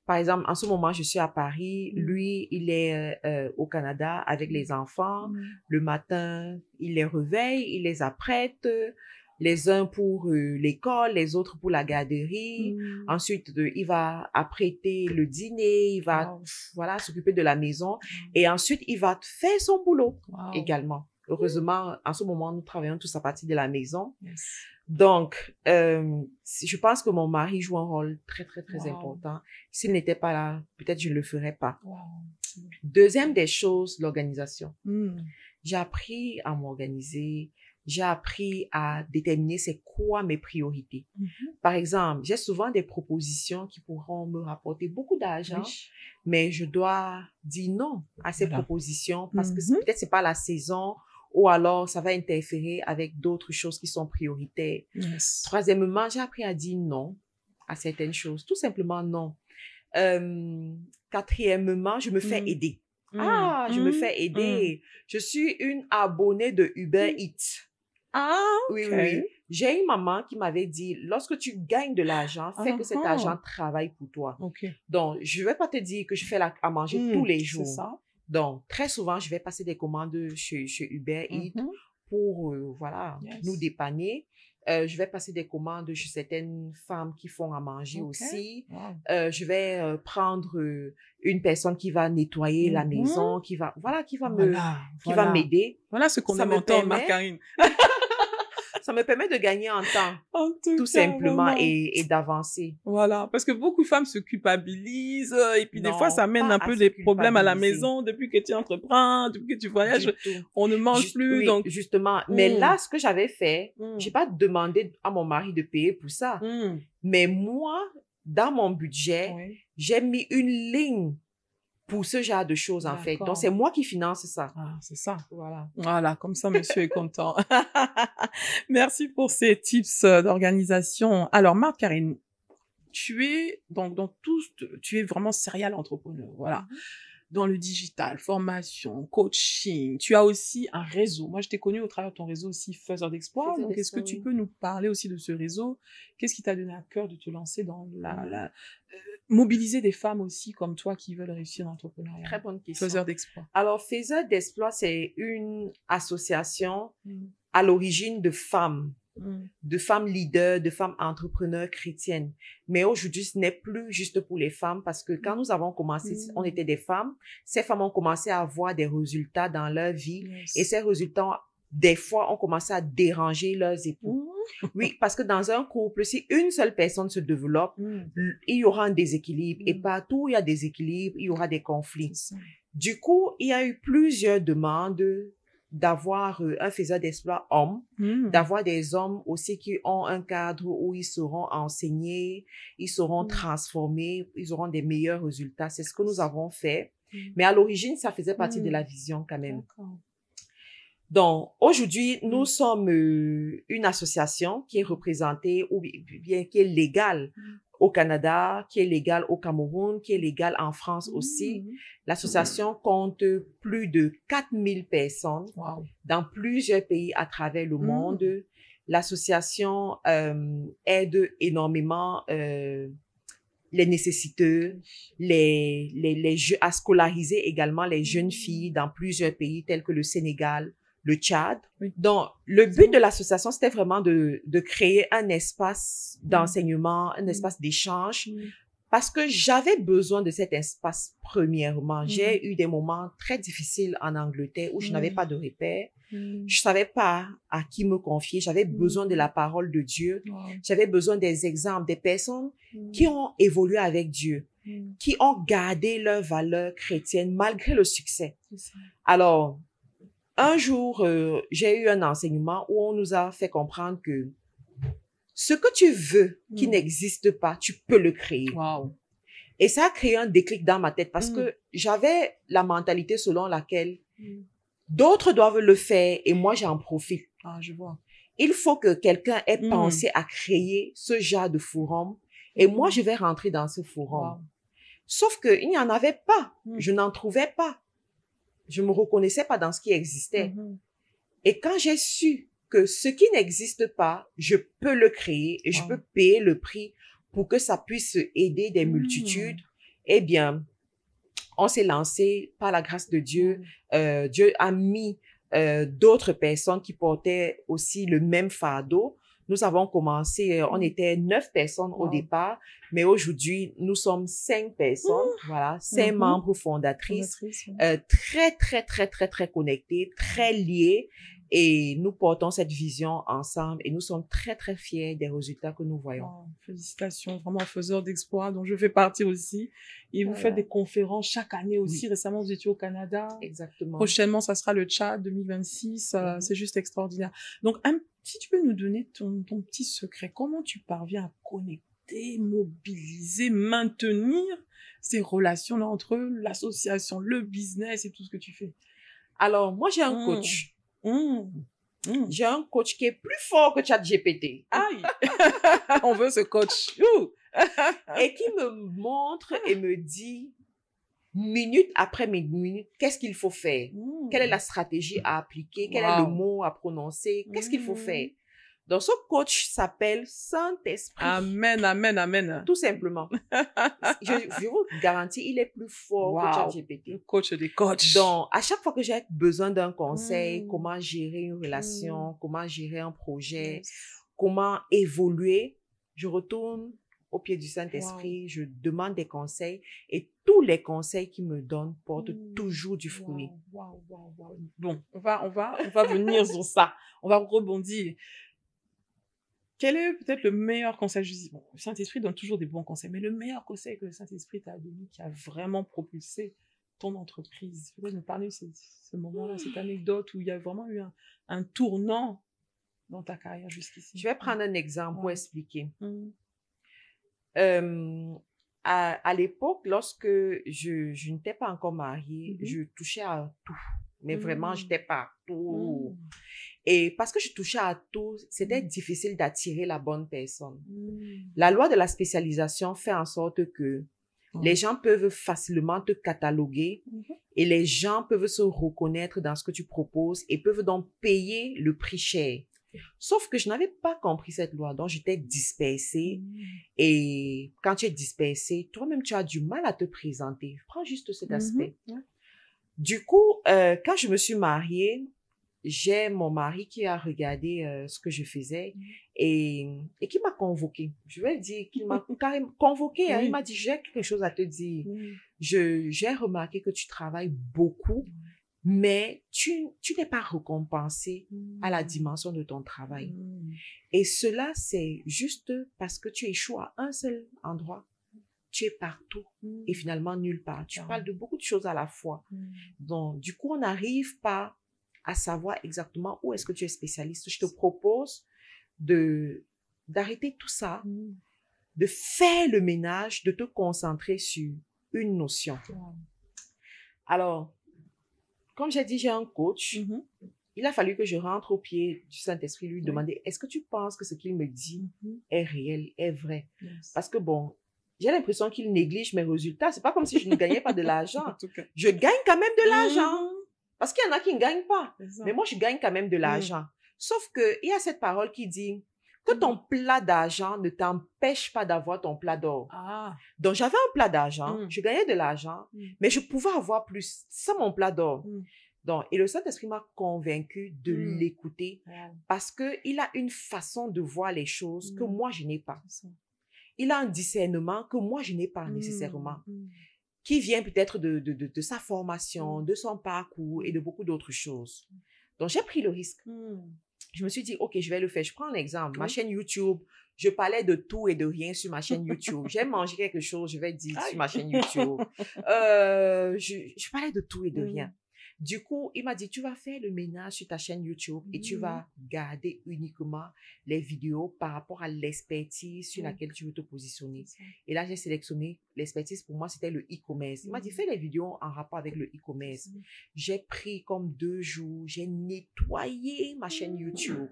Par exemple, en ce moment, je suis à Paris. Lui, il est au Canada avec les enfants. Le matin, il les réveille, il les apprête. Les uns pour l'école, les autres pour la garderie. Ensuite, il va apprêter le dîner, il va voilà, s'occuper de la maison. Et ensuite, il va faire son boulot également. Heureusement, en ce moment, nous travaillons tous à partir de la maison. Donc, je pense que mon mari joue un rôle très, très, très important. S'il n'était pas là, peut-être je ne le ferais pas. Deuxième des choses, l'organisation. J'ai appris à m'organiser. J'ai appris à déterminer c'est quoi mes priorités. Par exemple, j'ai souvent des propositions qui pourront me rapporter beaucoup d'argent, mais je dois dire non à ces propositions parce que peut-être c'est pas la saison ou alors ça va interférer avec d'autres choses qui sont prioritaires. Troisièmement, j'ai appris à dire non à certaines choses. Tout simplement non. Quatrièmement, je me fais aider. Je me fais aider. Je suis une abonnée de Uber Eats. Ah, Oui, ok. oui, oui. J'ai une maman qui m'avait dit, lorsque tu gagnes de l'argent, fais que cet argent travaille pour toi. Ok. Donc, je vais pas te dire que je fais à manger tous les jours. C'est ça. Donc, très souvent, je vais passer des commandes chez Uber Eats pour, voilà, nous dépanner. Je vais passer des commandes chez certaines femmes qui font à manger aussi. Wow. Je vais prendre une personne qui va nettoyer la maison, qui va m'aider. Voilà ce qu'on aime entendre, Marc-Karine. Ça me permet de gagner en temps, tout simplement, et d'avancer. Voilà, parce que beaucoup de femmes se culpabilisent et puis des fois, ça mène un peu des problèmes à la maison depuis que tu entreprends, depuis que tu voyages, on ne mange plus. Oui, donc justement. Mais là, ce que j'avais fait, j'ai pas demandé à mon mari de payer pour ça. Mais moi, dans mon budget, j'ai mis une ligne pour ce genre de choses, en fait. Donc, c'est moi qui finance ça. Ah, c'est ça. Voilà. Voilà, comme ça, monsieur est content. Merci pour ces tips d'organisation. Alors, Marc-Karine, tu es tu es vraiment serial entrepreneur. Voilà. Dans le digital, formation, coaching. Tu as aussi un réseau. Moi, je t'ai connu au travers de ton réseau aussi, Faiseur d'Exploits. Donc, est-ce que tu peux nous parler aussi de ce réseau? Qu'est-ce qui t'a donné à cœur de te lancer dans mobiliser des femmes aussi comme toi qui veulent réussir dans l'entrepreneuriat? Très bonne question. Faiseur d'Exploits. Alors, Faiseur d'Exploits, c'est une association à l'origine de femmes leaders, de femmes entrepreneurs chrétiennes. Mais aujourd'hui, ce n'est plus juste pour les femmes parce que quand nous avons commencé, on était des femmes. Ces femmes ont commencé à avoir des résultats dans leur vie et ces résultats, des fois, ont commencé à déranger leurs époux. Oui, parce que dans un couple, si une seule personne se développe, il y aura un déséquilibre et partout où il y a des équilibres, il y aura des conflits. Du coup, il y a eu plusieurs demandes d'avoir un faiseur d'exploits homme, d'avoir des hommes aussi qui ont un cadre où ils seront enseignés, ils seront transformés, ils auront des meilleurs résultats. C'est ce que nous avons fait. Mais à l'origine, ça faisait partie de la vision quand même. Donc, aujourd'hui, nous sommes une association qui est représentée ou bien qui est légale au Canada, qui est légale au Cameroun, qui est légale en France aussi. L'association compte plus de 4000 personnes dans plusieurs pays à travers le monde. L'association aide énormément les nécessiteux, à scolariser également les jeunes filles dans plusieurs pays tels que le Sénégal, le Tchad. Donc, le but de l'association, c'était vraiment de créer un espace d'enseignement, un espace d'échange, parce que j'avais besoin de cet espace premièrement. J'ai eu des moments très difficiles en Angleterre où je n'avais pas de repères. Je savais pas à qui me confier. J'avais besoin de la parole de Dieu. J'avais besoin des exemples, des personnes qui ont évolué avec Dieu, qui ont gardé leurs valeurs chrétiennes malgré le succès. Alors, un jour, j'ai eu un enseignement où on nous a fait comprendre que ce que tu veux qui n'existe pas, tu peux le créer. Et ça a créé un déclic dans ma tête parce que j'avais la mentalité selon laquelle d'autres doivent le faire et moi, j'en profite. Je vois. Il faut que quelqu'un ait pensé à créer ce genre de forum et moi, je vais rentrer dans ce forum. Sauf qu'il n'y en avait pas. Je n'en trouvais pas. Je me reconnaissais pas dans ce qui existait. Et quand j'ai su que ce qui n'existe pas, je peux le créer et je peux payer le prix pour que ça puisse aider des multitudes, eh bien, on s'est lancé par la grâce de Dieu. Dieu a mis d'autres personnes qui portaient aussi le même fardeau. Nous avons commencé, on était 9 personnes au départ, mais aujourd'hui, nous sommes 5 personnes, voilà, 5 membres fondatrices, très connectées, très liées, et nous portons cette vision ensemble et nous sommes très fiers des résultats que nous voyons. Félicitations, vraiment faiseur d'exploits dont je fais partie aussi. Et vous faites des conférences chaque année aussi. Récemment, vous étiez au Canada. Exactement. Prochainement, ça sera le Tchad 2026. C'est juste extraordinaire. Donc, si tu peux nous donner ton petit secret, comment tu parviens à connecter, mobiliser, maintenir ces relations-là entre l'association, le business et tout ce que tu fais? Alors, moi, j'ai un coach. J'ai un coach qui est plus fort que ChatGPT. Aïe! On veut ce coach. Et qui me montre et me dit, minute après minute, qu'est-ce qu'il faut faire? Quelle est la stratégie à appliquer? Quel est le mot à prononcer? Qu'est-ce qu'il faut faire? Donc, ce coach s'appelle Saint-Esprit. Amen, amen, amen. Tout simplement. je vous garantis, il est plus fort que ChatGPT. Le coach des coachs. Donc, à chaque fois que j'ai besoin d'un conseil, comment gérer une relation, comment gérer un projet, comment évoluer, je retourne au pied du Saint-Esprit, je demande des conseils et tous les conseils qu'il me donne portent toujours du fruit. Bon, on va venir sur ça. On va rebondir. Quel est peut-être le meilleur conseil? Je dis, bon, le Saint-Esprit donne toujours des bons conseils, mais le meilleur conseil que le Saint-Esprit t'a donné qui a vraiment propulsé ton entreprise? Peut-être nous parler de ce moment-là, cette anecdote où il y a vraiment eu un tournant dans ta carrière jusqu'ici. Je vais prendre un exemple pour expliquer. À l'époque, lorsque je n'étais pas encore mariée, je touchais à tout. Mais vraiment, j'étais partout. Et parce que je touchais à tout, c'était difficile d'attirer la bonne personne. La loi de la spécialisation fait en sorte que les gens peuvent facilement te cataloguer et les gens peuvent se reconnaître dans ce que tu proposes et peuvent donc payer le prix cher. Sauf que je n'avais pas compris cette loi, donc j'étais dispersée. Et quand tu es dispersée, toi-même, tu as du mal à te présenter. Prends juste cet aspect. Du coup, quand je me suis mariée, j'ai mon mari qui a regardé ce que je faisais et qui m'a convoquée. Je vais dire qu'il m'a carrément convoquée. Il m'a dit, j'ai quelque chose à te dire. J'ai remarqué que tu travailles beaucoup, mais tu n'es pas récompensé à la dimension de ton travail. Et cela, c'est juste parce que tu échoues à un seul endroit. Tu es partout et finalement nulle part. Tu parles de beaucoup de choses à la fois. Donc, du coup, on n'arrive pas à savoir exactement où est-ce que tu es spécialiste. Je te propose d'arrêter tout ça, de faire le ménage, de te concentrer sur une notion. Alors, comme j'ai dit, j'ai un coach. Il a fallu que je rentre au pied du Saint-Esprit, lui demander, est-ce que tu penses que ce qu'il me dit est réel, est vrai? Parce que bon, j'ai l'impression qu'il néglige mes résultats. C'est pas comme si je ne gagnais pas de l'argent. Je gagne quand même de l'argent. Parce qu'il y en a qui ne gagnent pas. Mais moi, je gagne quand même de l'argent. Sauf que il y a cette parole qui dit que ton plat d'argent ne t'empêche pas d'avoir ton plat d'or. Donc, j'avais un plat d'argent, je gagnais de l'argent, mais je pouvais avoir plus sans mon plat d'or. Donc, et le Saint-Esprit m'a convaincu de l'écouter parce que il a une façon de voir les choses que moi, je n'ai pas. Il a un discernement que moi, je n'ai pas nécessairement, qui vient peut-être de sa formation, de son parcours et de beaucoup d'autres choses. Donc, j'ai pris le risque. Je me suis dit, OK, je vais le faire. Je prends un exemple. Ma chaîne YouTube, je parlais de tout et de rien sur ma chaîne YouTube. J'ai mangé quelque chose, je vais dire sur ma chaîne YouTube. Je parlais de tout et de rien. Du coup, il m'a dit, tu vas faire le ménage sur ta chaîne YouTube et tu vas garder uniquement les vidéos par rapport à l'expertise sur laquelle tu veux te positionner. Et là, j'ai sélectionné l'expertise. Pour moi, c'était le e-commerce. Il m'a dit, fais les vidéos en rapport avec le e-commerce. J'ai pris comme 2 jours, j'ai nettoyé ma chaîne YouTube.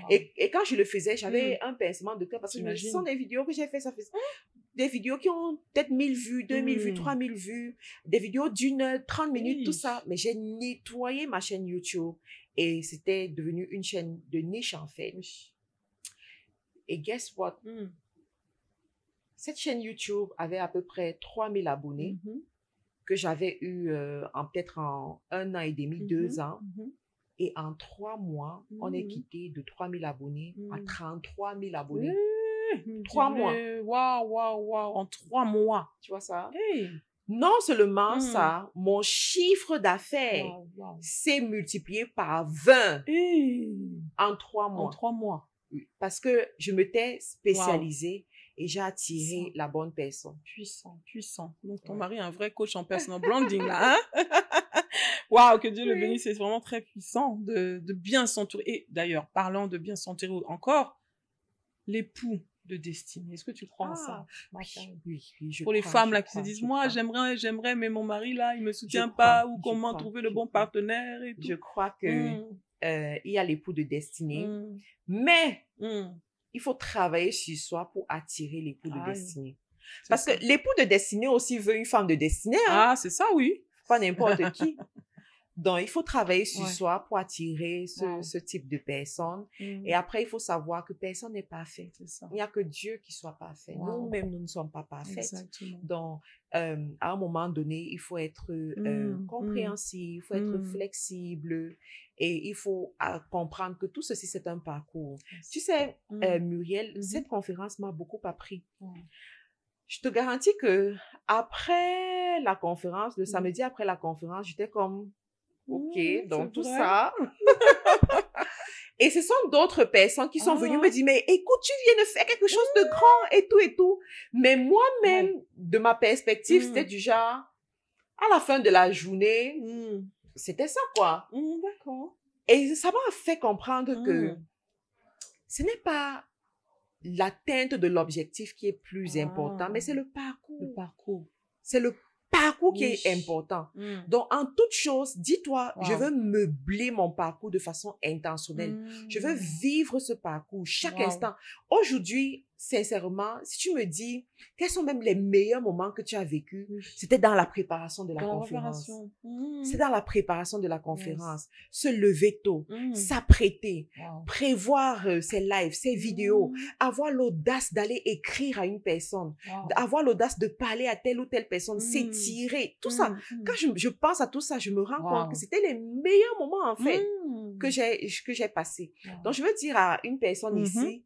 Et quand je le faisais, j'avais un pincement de cœur parce que ce sont des vidéos que j'ai fait, ça fait des vidéos qui ont peut-être 1000 vues, 2000 vues, 3000 vues, des vidéos d'une heure, 30 minutes, tout ça. Mais j'ai nettoyé ma chaîne YouTube et c'était devenu une chaîne de niche en fait. Et guess what? Cette chaîne YouTube avait à peu près 3000 abonnés que j'avais eu peut-être en 1 an et demi, 2 ans. Et en 3 mois, on est quitté de 3000 abonnés à 33 000 abonnés. 3 mois. Waouh. En 3 mois. Tu vois ça? Non seulement ça, mon chiffre d'affaires s'est multiplié par 20 en 3 mois. En 3 mois. Parce que je m'étais spécialisée et j'ai attiré la bonne personne. Puissant. Donc, ton mari est un vrai coach en personal branding, là, hein? Waouh, que Dieu le bénisse, c'est vraiment très puissant de bien s'entourer. Et d'ailleurs, parlant de bien s'entourer encore, l'époux de destinée. Est-ce que tu crois en ça? Oui, pour les femmes là qui se disent, moi, j'aimerais, mais mon mari là, il me soutient pas, ou comment trouver le bon partenaire et tout. Je crois que il y a l'époux de destinée, mais il faut travailler sur soi pour attirer l'époux de destinée. Parce que l'époux de destinée aussi veut une femme de destinée. Hein? Ah, c'est ça, oui. Pas n'importe qui. Donc, il faut travailler sur Ouais. soi pour attirer Wow. ce type de personnes. Mm. Et après, il faut savoir que personne n'est parfait. C'est ça. Il n'y a que Dieu qui soit parfait. Wow. Nous-mêmes, nous ne sommes pas parfaits. Exactement. Donc, à un moment donné, il faut être compréhensif, il faut être flexible et il faut comprendre que tout ceci, c'est un parcours. Yes. Tu sais, Muriel, cette conférence m'a beaucoup appris. Wow. Je te garantis que après la conférence, le samedi après la conférence, j'étais comme, OK, donc tout vrai. ça. Et ce sont d'autres personnes qui sont venues me dire, mais écoute, tu viens de faire quelque chose de grand et tout et tout. Mais moi-même, de ma perspective, c'était du genre, à la fin de la journée, c'était ça, quoi. D'accord. Et ça m'a fait comprendre que ce n'est pas l'atteinte de l'objectif qui est plus important, mais c'est le parcours. Le parcours. C'est le parcours qui est important. Donc, en toute chose, dis-toi, je veux meubler mon parcours de façon intentionnelle. Je veux vivre ce parcours chaque instant. Aujourd'hui, sincèrement, si tu me dis, quels sont même les meilleurs moments que tu as vécu, c'était dans la préparation de la conférence. C'est dans la préparation de la conférence. Se lever tôt, s'apprêter, prévoir ses lives, ses vidéos, avoir l'audace d'aller écrire à une personne, avoir l'audace de parler à telle ou telle personne, s'étirer, tout ça. Quand je pense à tout ça, je me rends compte que c'était les meilleurs moments, en fait, que j'ai passés. Donc, je veux dire à une personne ici,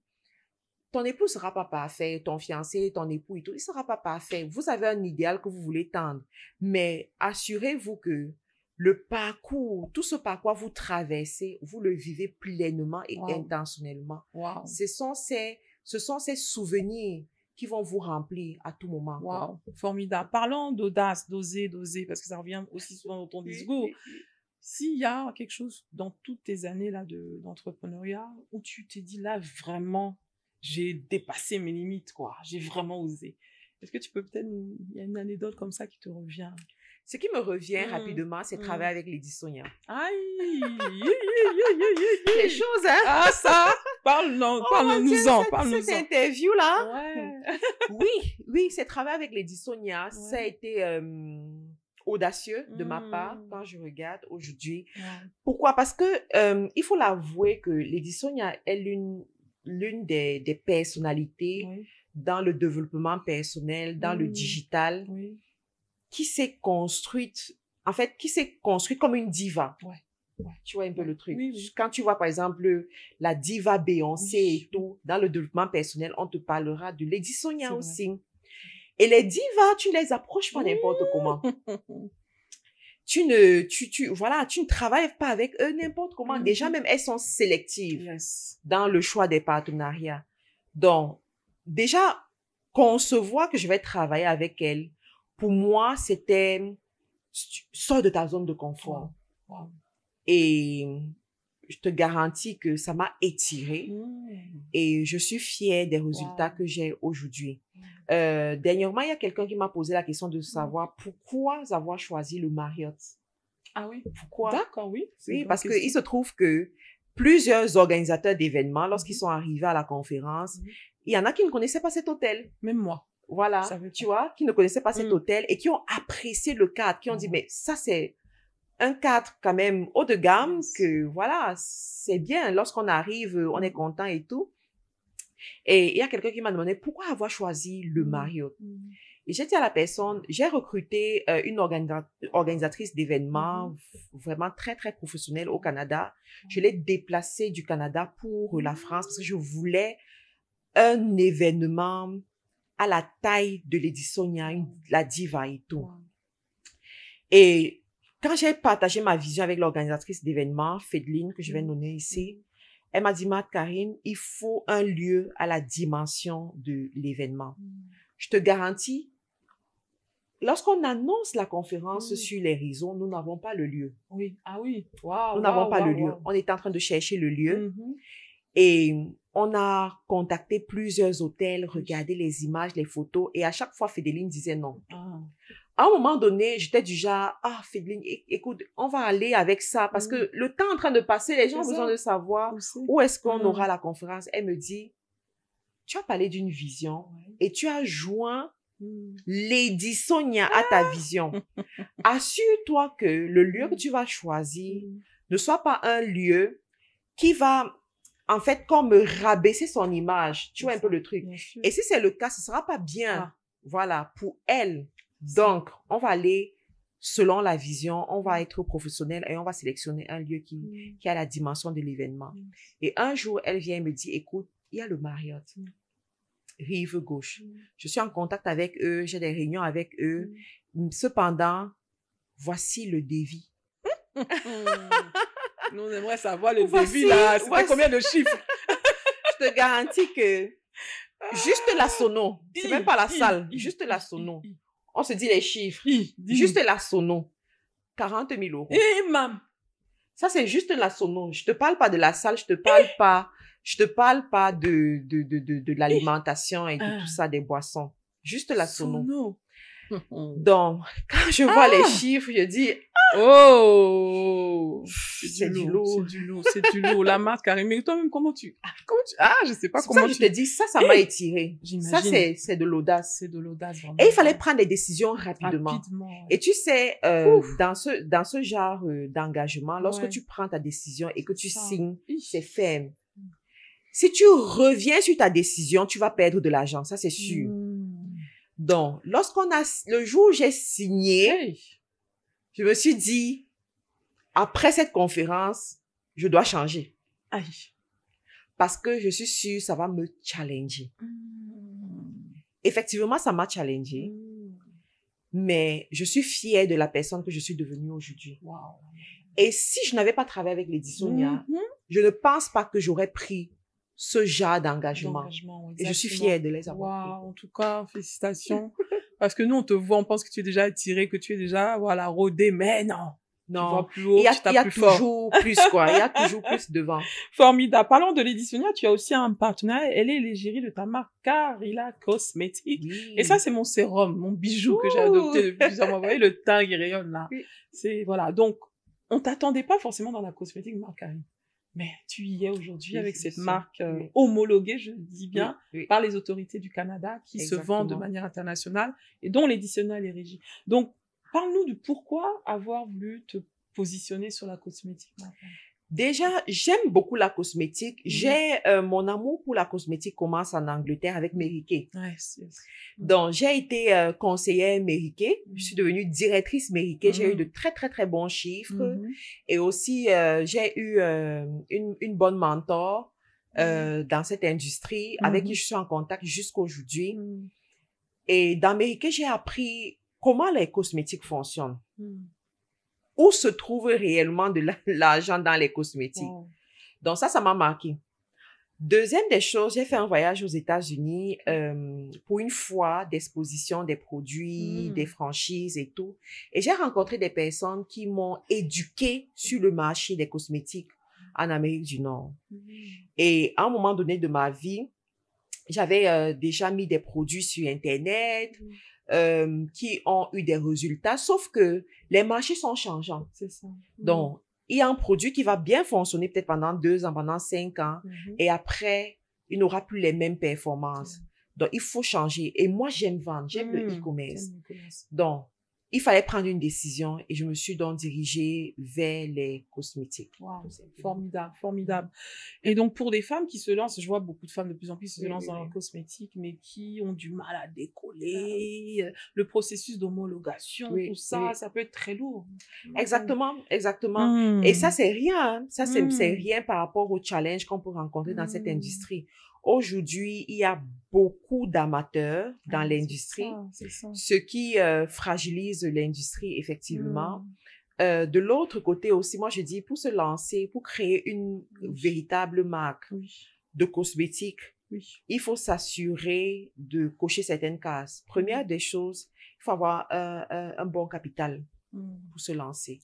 ton époux sera pas parfait, ton fiancé, ton époux et tout, il sera pas parfait. Vous avez un idéal que vous voulez tendre, mais assurez-vous que le parcours, tout ce par quoi vous traversez, vous le vivez pleinement et intentionnellement. Ce sont ces souvenirs qui vont vous remplir à tout moment. Wow, formidable. Parlons d'audace, d'oser, parce que ça revient aussi souvent dans ton discours. S'il y a quelque chose dans toutes tes années là d'entrepreneuriat où tu t'es dit là vraiment, j'ai dépassé mes limites, quoi. J'ai vraiment osé. Est-ce que tu peux peut-être, il y a une anecdote comme ça qui te revient? Ce qui me revient rapidement, c'est travailler avec Lady Sonia. Aïe! Les choses, hein? Ah, ça! Parle-nous-en. Cette interview-là. Ouais. Oui, c'est travailler avec Lady Sonia. Ça a été audacieux de ma part quand je regarde aujourd'hui. Pourquoi? Parce que il faut l'avouer que Lady Sonia est l'une des personnalités dans le développement personnel, dans le digital, qui s'est construite, en fait, qui s'est construite comme une diva. Tu vois un peu le truc. Quand tu vois, par exemple, la diva Beyoncé et tout, dans le développement personnel, on te parlera de Lady Sonia aussi. Et les divas, tu les approches pas n'importe comment. Tu ne travailles pas avec eux n'importe comment. Déjà, même, elles sont sélectives dans le choix des partenariats. Donc, déjà, concevoir que je vais travailler avec elles, pour moi, c'était, sors de ta zone de confort. Et je te garantis que ça m'a étirée et je suis fière des résultats que j'ai aujourd'hui. Dernièrement, il y a quelqu'un qui m'a posé la question de savoir pourquoi avoir choisi le Marriott. Ah oui? Pourquoi? D'accord, oui. Oui, parce qu'il se trouve que plusieurs organisateurs d'événements, lorsqu'ils sont arrivés à la conférence, il y en a qui ne connaissaient pas cet hôtel. Même moi. Voilà, tu vois, qui ne connaissaient pas cet hôtel et qui ont apprécié le cadre, qui ont dit, mais ça, c'est un cadre quand même haut de gamme que, voilà, c'est bien. Lorsqu'on arrive, on est content et tout. Et il y a quelqu'un qui m'a demandé pourquoi avoir choisi le Marriott. Et j'ai dit à la personne, j'ai recruté une organisatrice d'événements vraiment très, très professionnelle au Canada. Je l'ai déplacée du Canada pour la France parce que je voulais un événement à la taille de Lady Sonia, la diva et tout. Et quand j'ai partagé ma vision avec l'organisatrice d'événements, Fedeline, que je vais nommer ici, elle m'a dit, Karine, il faut un lieu à la dimension de l'événement. Je te garantis, lorsqu'on annonce la conférence sur les réseaux, nous n'avons pas le lieu. Oui. Ah oui. Wow, nous n'avons pas le lieu. On est en train de chercher le lieu. Et on a contacté plusieurs hôtels, regardé les images, les photos, et à chaque fois, Fedeline disait non. À un moment donné, j'étais du genre, Fedeline, écoute, on va aller avec ça, parce que le temps est en train de passer, les gens ont besoin de savoir où est-ce qu'on aura la conférence. Elle me dit, tu as parlé d'une vision, et tu as joint Lady Sonia a ta vision. Assure-toi que le lieu que tu vas choisir ne soit pas un lieu qui va, en fait, comme rabaisser son image. Tu vois un peu le truc. Et si c'est le cas, ce sera pas bien. Voilà, pour elle. Donc, on va aller selon la vision, on va être professionnel et on va sélectionner un lieu qui a la dimension de l'événement. Et un jour, elle vient et me dit, écoute, il y a le Marriott, rive gauche. Je suis en contact avec eux, j'ai des réunions avec eux. Cependant, voici le devis. Nous, on aimerait savoir le devis, là. C'est pas combien de chiffres? Je te garantis que juste la sono, c'est même pas la salle, juste la sono. On se dit les chiffres. Juste la sono. 40 000 euros. Mam. Ça, c'est juste la sono. Je te parle pas de la salle, je te parle pas de l'alimentation et de tout ça, des boissons. Juste la sono. Donc, quand je vois les chiffres, je dis, oh, c'est du lourd. C'est du lourd. La marque, Karim, mais toi-même, je sais pas comment ça, je te dis, ça m'a étiré. Ça, c'est de l'audace. C'est de l'audace, vraiment. Et il fallait prendre des décisions rapidement. Et tu sais, dans ce genre d'engagement, lorsque tu prends ta décision et que tu signes, c'est ferme. Si tu reviens sur ta décision, tu vas perdre de l'argent, ça c'est sûr. Donc, le jour où j'ai signé, je me suis dit, après cette conférence, je dois changer. Parce que je suis sûre, ça va me challenger. Effectivement, ça m'a challengé. Mais je suis fière de la personne que je suis devenue aujourd'hui. Et si je n'avais pas travaillé avec Lady Sonia, je ne pense pas que j'aurais pris ce genre d'engagement. Et je suis fière de les avoir pris. En tout cas, félicitations. Parce que nous, on te voit, on pense que tu es déjà attiré, que tu es déjà, rodé, mais non. Non. Tu vois plus haut, il y a toujours plus, quoi. Il y a toujours plus devant. Formidable. Parlons de Lady Sonia, tu as aussi un partenaire. Elle est l'égérie de ta marque Carilla Cosmetics. Et ça, c'est mon sérum, mon bijou que j'ai adopté depuis plusieurs mois. Vous voyez le teint qui rayonne là. C'est, voilà. Donc, on t'attendait pas forcément dans la cosmétique marque Carilla. Mais tu y es aujourd'hui avec cette marque homologuée, je dis bien, par les autorités du Canada qui se vend de manière internationale et dont l'éditionnel est régi. Donc, parle-nous du pourquoi avoir voulu te positionner sur la cosmétique. Déjà, j'aime beaucoup la cosmétique. Mon amour pour la cosmétique commence en Angleterre avec Mary Kay. Donc, j'ai été conseillère Mary Kay. Je suis devenue directrice Mary Kay. J'ai eu de très, très, très bons chiffres. Et aussi, j'ai eu une bonne mentor dans cette industrie avec qui je suis en contact jusqu'aujourd'hui. Et dans Mary Kay, j'ai appris comment les cosmétiques fonctionnent. Où se trouve réellement de l'argent dans les cosmétiques. Donc ça m'a marqué. Deuxième des choses, j'ai fait un voyage aux États-Unis pour une fois d'exposition des produits, des franchises et tout. Et j'ai rencontré des personnes qui m'ont éduquée sur le marché des cosmétiques en Amérique du Nord. Et à un moment donné de ma vie, j'avais déjà mis des produits sur Internet, qui ont eu des résultats, sauf que les marchés sont changeants. C'est ça. Donc, il y a un produit qui va bien fonctionner peut-être pendant 2 ans, pendant 5 ans, et après, il n'aura plus les mêmes performances. Donc, il faut changer. Et moi, j'aime vendre, j'aime le e-commerce. Donc, il fallait prendre une décision et je me suis donc dirigée vers les cosmétiques. Wow, formidable, formidable. Et donc, pour des femmes qui se lancent, je vois beaucoup de femmes de plus en plus se lancent dans la cosmétique, mais qui ont du mal à décoller, le processus d'homologation, tout ça, ça peut être très lourd. Exactement, exactement. Et ça, c'est rien. Hein. Ça, c'est rien par rapport au challenge qu'on peut rencontrer dans cette industrie. Aujourd'hui, il y a beaucoup d'amateurs dans l'industrie, ce qui fragilise l'industrie, effectivement. De l'autre côté aussi, moi, je dis, pour se lancer, pour créer une véritable marque de cosmétiques, il faut s'assurer de cocher certaines cases. Première des choses, il faut avoir un bon capital pour se lancer.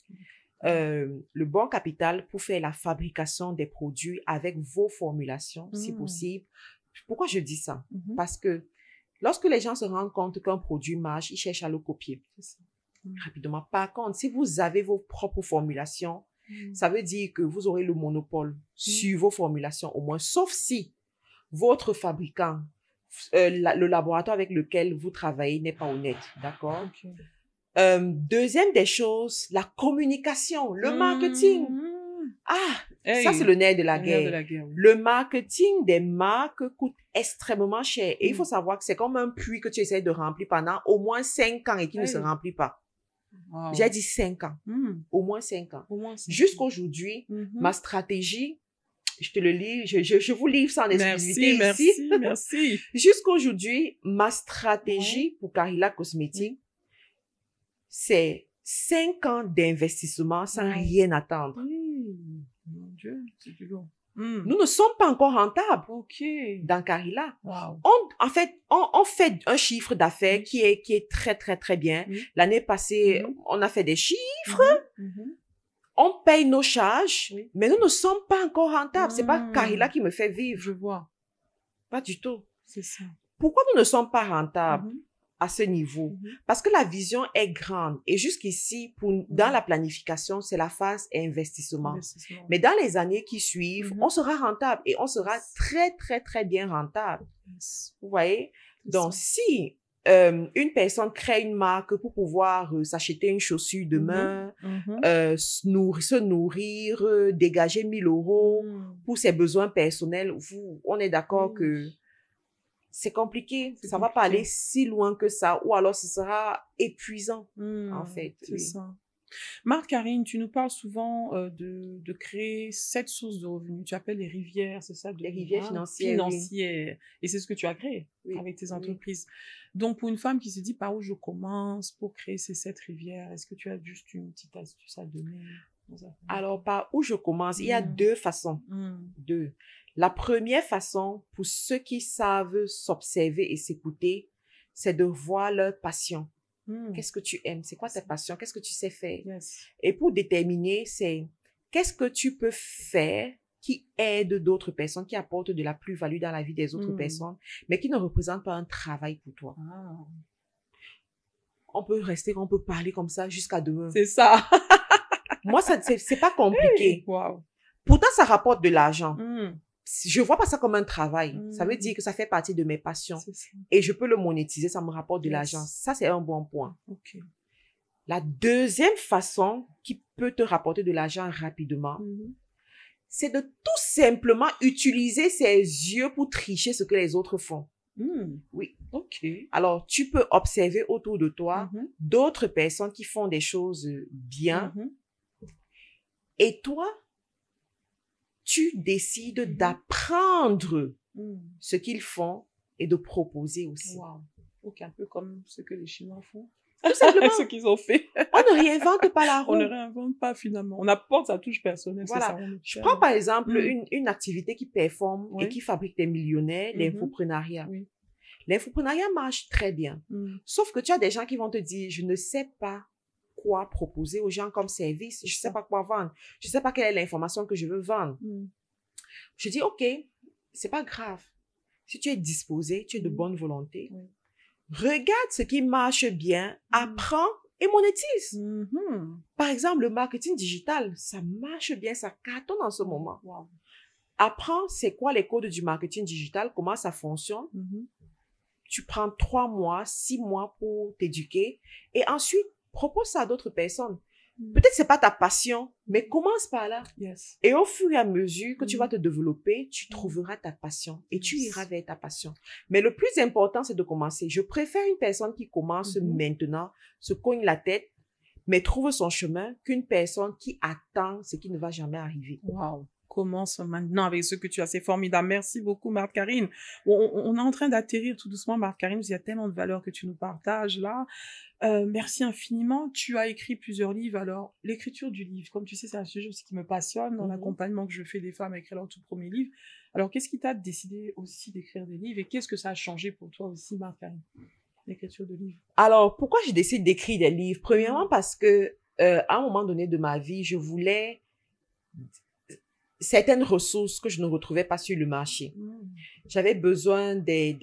Le bon capital pour faire la fabrication des produits avec vos formulations, si possible. Pourquoi je dis ça? Parce que lorsque les gens se rendent compte qu'un produit marche, ils cherchent à le copier rapidement. Par contre, si vous avez vos propres formulations, ça veut dire que vous aurez le monopole sur vos formulations au moins, sauf si votre fabricant le laboratoire avec lequel vous travaillez n'est pas honnête, d'accord? Ok. Deuxième des choses, la communication, le marketing. Ah, ça c'est le nerf de la Le nerf de guerre. la guerre, oui. Le marketing des marques coûte extrêmement cher. Et il faut Mm. savoir que c'est comme un puits que tu essaies de remplir pendant au moins 5 ans et qui ne se Hey. remplit pas. Wow. J'ai dit 5 ans. Mm. Au moins 5 ans. Au moins ça. Jusqu'aujourd'hui, Mhm. ma stratégie, je te le lis, je vous livre ça en exclusivité Merci, ici. merci, merci. Jusqu'aujourd'hui, ma stratégie pour Carilla Cosmétique, c'est 5 ans d'investissement sans Ouais. rien attendre. Mon Dieu, c'est du lourd. Mm. Nous ne sommes pas encore rentables Ok. dans Carilla. Wow. En fait, on fait un chiffre d'affaires Oui. qui est très, très, très bien. Oui. L'année passée, Mhm. on a fait des chiffres, Mhm. Mhm. on paye nos charges, Oui. mais nous ne sommes pas encore rentables. C'est pas Mm. Carilla qui me fait vivre. Je vois. Pas du tout. C'est ça. Pourquoi nous ne sommes pas rentables Mhm. à ce niveau? Mhm. Parce que la vision est grande. Et jusqu'ici, dans la planification, c'est la phase investissement. Investissement. Mais dans les années qui suivent, Mhm. on sera rentable et on sera très, très, très bien rentable. Yes. Vous voyez? C'est Donc, ça. si une personne crée une marque pour pouvoir s'acheter une chaussure demain, Mhm. se nourrir, dégager 1000 euros Mm. pour ses besoins personnels, on est d'accord Oui. que c'est compliqué. C'est Ça va pas compliqué. aller si loin que ça, ou alors ce sera épuisant, Mm. en fait. C'est Oui. ça. Marc-Karine, tu nous parles souvent de créer 7 sources de revenus. Tu appelles les rivières, c'est ça? Les rivières financières, oui. Financières. Et c'est ce que tu as créé Oui, avec tes oui. entreprises. Donc, pour une femme qui se dit par où je commence pour créer ces 7 rivières, est-ce que tu as juste une petite astuce à donner? Alors, par où je commence? Il y a Mm. deux façons. Mm. Deux. La première façon, pour ceux qui savent s'observer et s'écouter, c'est de voir leur passion. Mm. Qu'est-ce que tu aimes? C'est quoi ta passion? Qu'est-ce que tu sais faire? Yes. Et pour déterminer, c'est qu'est-ce que tu peux faire qui aide d'autres personnes, qui apporte de la plus-value dans la vie des autres Mm. personnes, mais qui ne représente pas un travail pour toi. Ah. On peut parler comme ça jusqu'à demain. C'est ça. Moi, c'est pas compliqué. Wow. Pourtant, ça rapporte de l'argent. Mm. Je vois pas ça comme un travail. Ça veut Mm. dire que ça fait partie de mes passions. C'est ça. Et je peux le monétiser, ça me rapporte de Yes. l'argent. Ça, c'est un bon point. Ok. La deuxième façon qui peut te rapporter de l'argent rapidement, Mhm. c'est de tout simplement utiliser ses yeux pour tricher ce que les autres font. Mm. Oui. Ok. Alors, tu peux observer autour de toi Mhm. d'autres personnes qui font des choses bien Mhm. et toi, tu décides Mhm. d'apprendre Mm. ce qu'ils font et de proposer aussi. Wow. Ok, un peu comme ce que les Chinois font. Tout simplement. Ce qu'ils ont fait. On ne réinvente pas la On ne roue. réinvente pas finalement. On apporte sa touche personnelle. Voilà. C'est ça, on est Je fiers. prends par exemple Mm. une activité qui performe Oui. et qui fabrique des millionnaires, Mhm. l'infoprenariat. Oui. L'infoprenariat marche très bien. Mm. Sauf que tu as des gens qui vont te dire, je ne sais pas quoi proposer aux gens comme service. Je sais pas quoi vendre. Je sais pas quelle est l'information que je veux vendre. Mm. Je dis, OK, c'est pas grave. Si tu es disposé, tu es de Mhm. bonne volonté, Oui. regarde ce qui marche bien, apprends et monétise. Mhm. Par exemple, le marketing digital, ça marche bien, ça cartonne en ce moment. Wow. Apprends c'est quoi les codes du marketing digital, comment ça fonctionne. Mhm. Tu prends 3 mois, 6 mois pour t'éduquer et ensuite propose ça à d'autres personnes. Mm. Peut-être c'est pas ta passion, mais commence par là. Yes. Et au fur et à mesure que tu Mm. vas te développer, tu Mm. trouveras ta passion et tu Yes. iras vers ta passion. Mais le plus important, c'est de commencer. Je préfère une personne qui commence Mhm. maintenant, se cogne la tête, mais trouve son chemin, qu'une personne qui attend ce qui ne va jamais arriver. Wow. Commence maintenant avec ce que tu as. C'est formidable. Merci beaucoup, Marc-Karine. On est en train d'atterrir tout doucement, Marc-Karine, parce qu'il y a tellement de valeurs que tu nous partages là. Merci infiniment. Tu as écrit plusieurs livres. Alors, l'écriture du livre, comme tu sais, c'est un sujet aussi qui me passionne dans Mhm. l'accompagnement que je fais des femmes à écrire leur tout premier livre. Alors, qu'est-ce qui t'a décidé aussi d'écrire des livres et qu'est-ce que ça a changé pour toi aussi, Marc-Karine, l'écriture de livres? Alors, pourquoi je décide d'écrire des livres? Premièrement, parce que à un moment donné de ma vie, je voulais certaines ressources que je ne retrouvais pas sur le marché. Mm. J'avais besoin des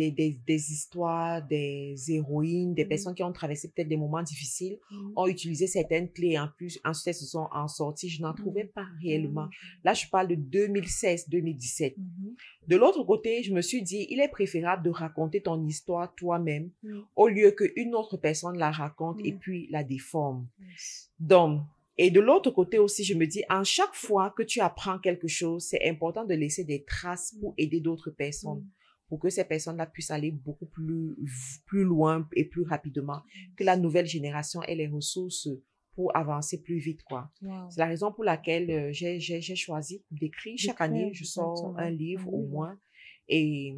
histoires, des héroïnes, des personnes qui ont traversé peut-être des moments difficiles, ont utilisé certaines clés et en plus, ensuite, elles se sont en sorties. Je n'en trouvais pas réellement. Là, je parle de 2016-2017. De l'autre côté, je me suis dit, il est préférable de raconter ton histoire toi-même au lieu qu'une autre personne la raconte et puis la déforme. Donc, et de l'autre côté aussi, je me dis, à chaque fois que tu apprends quelque chose, c'est important de laisser des traces pour aider d'autres personnes, pour que ces personnes-là puissent aller beaucoup plus loin et plus rapidement, que la nouvelle génération ait les ressources pour avancer plus vite, quoi. C'est la raison pour laquelle j'ai choisi d'écrire. Chaque année, je sors un livre au moins et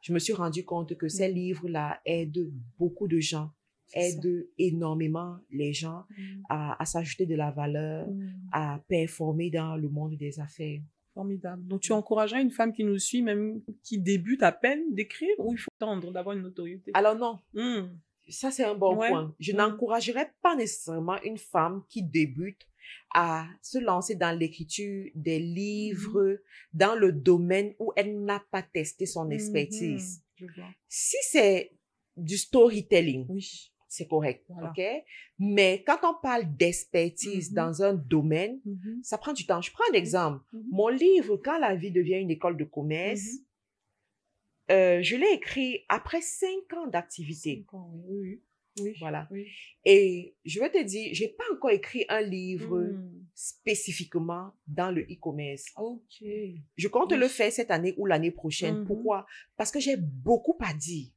je me suis rendu compte que ces livres-là aident beaucoup de gens, aident énormément les gens à s'ajouter de la valeur, à performer dans le monde des affaires. Formidable. Donc, tu encouragerais une femme qui nous suit, même qui débute à peine d'écrire, ou il faut attendre d'avoir une notoriété? Alors non. Ça, c'est un bon point. Je n'encouragerais pas nécessairement une femme qui débute à se lancer dans l'écriture des livres dans le domaine où elle n'a pas testé son expertise. Si c'est du storytelling, c'est correct, ok? Mais quand on parle d'expertise dans un domaine, ça prend du temps. Je prends un exemple. Mon livre, Quand la vie devient une école de commerce, je l'ai écrit après 5 ans d'activité. Voilà. Et je veux te dire, j'ai pas encore écrit un livre spécifiquement dans le e-commerce. Je compte le faire cette année ou l'année prochaine. Pourquoi? Parce que j'ai beaucoup à dire.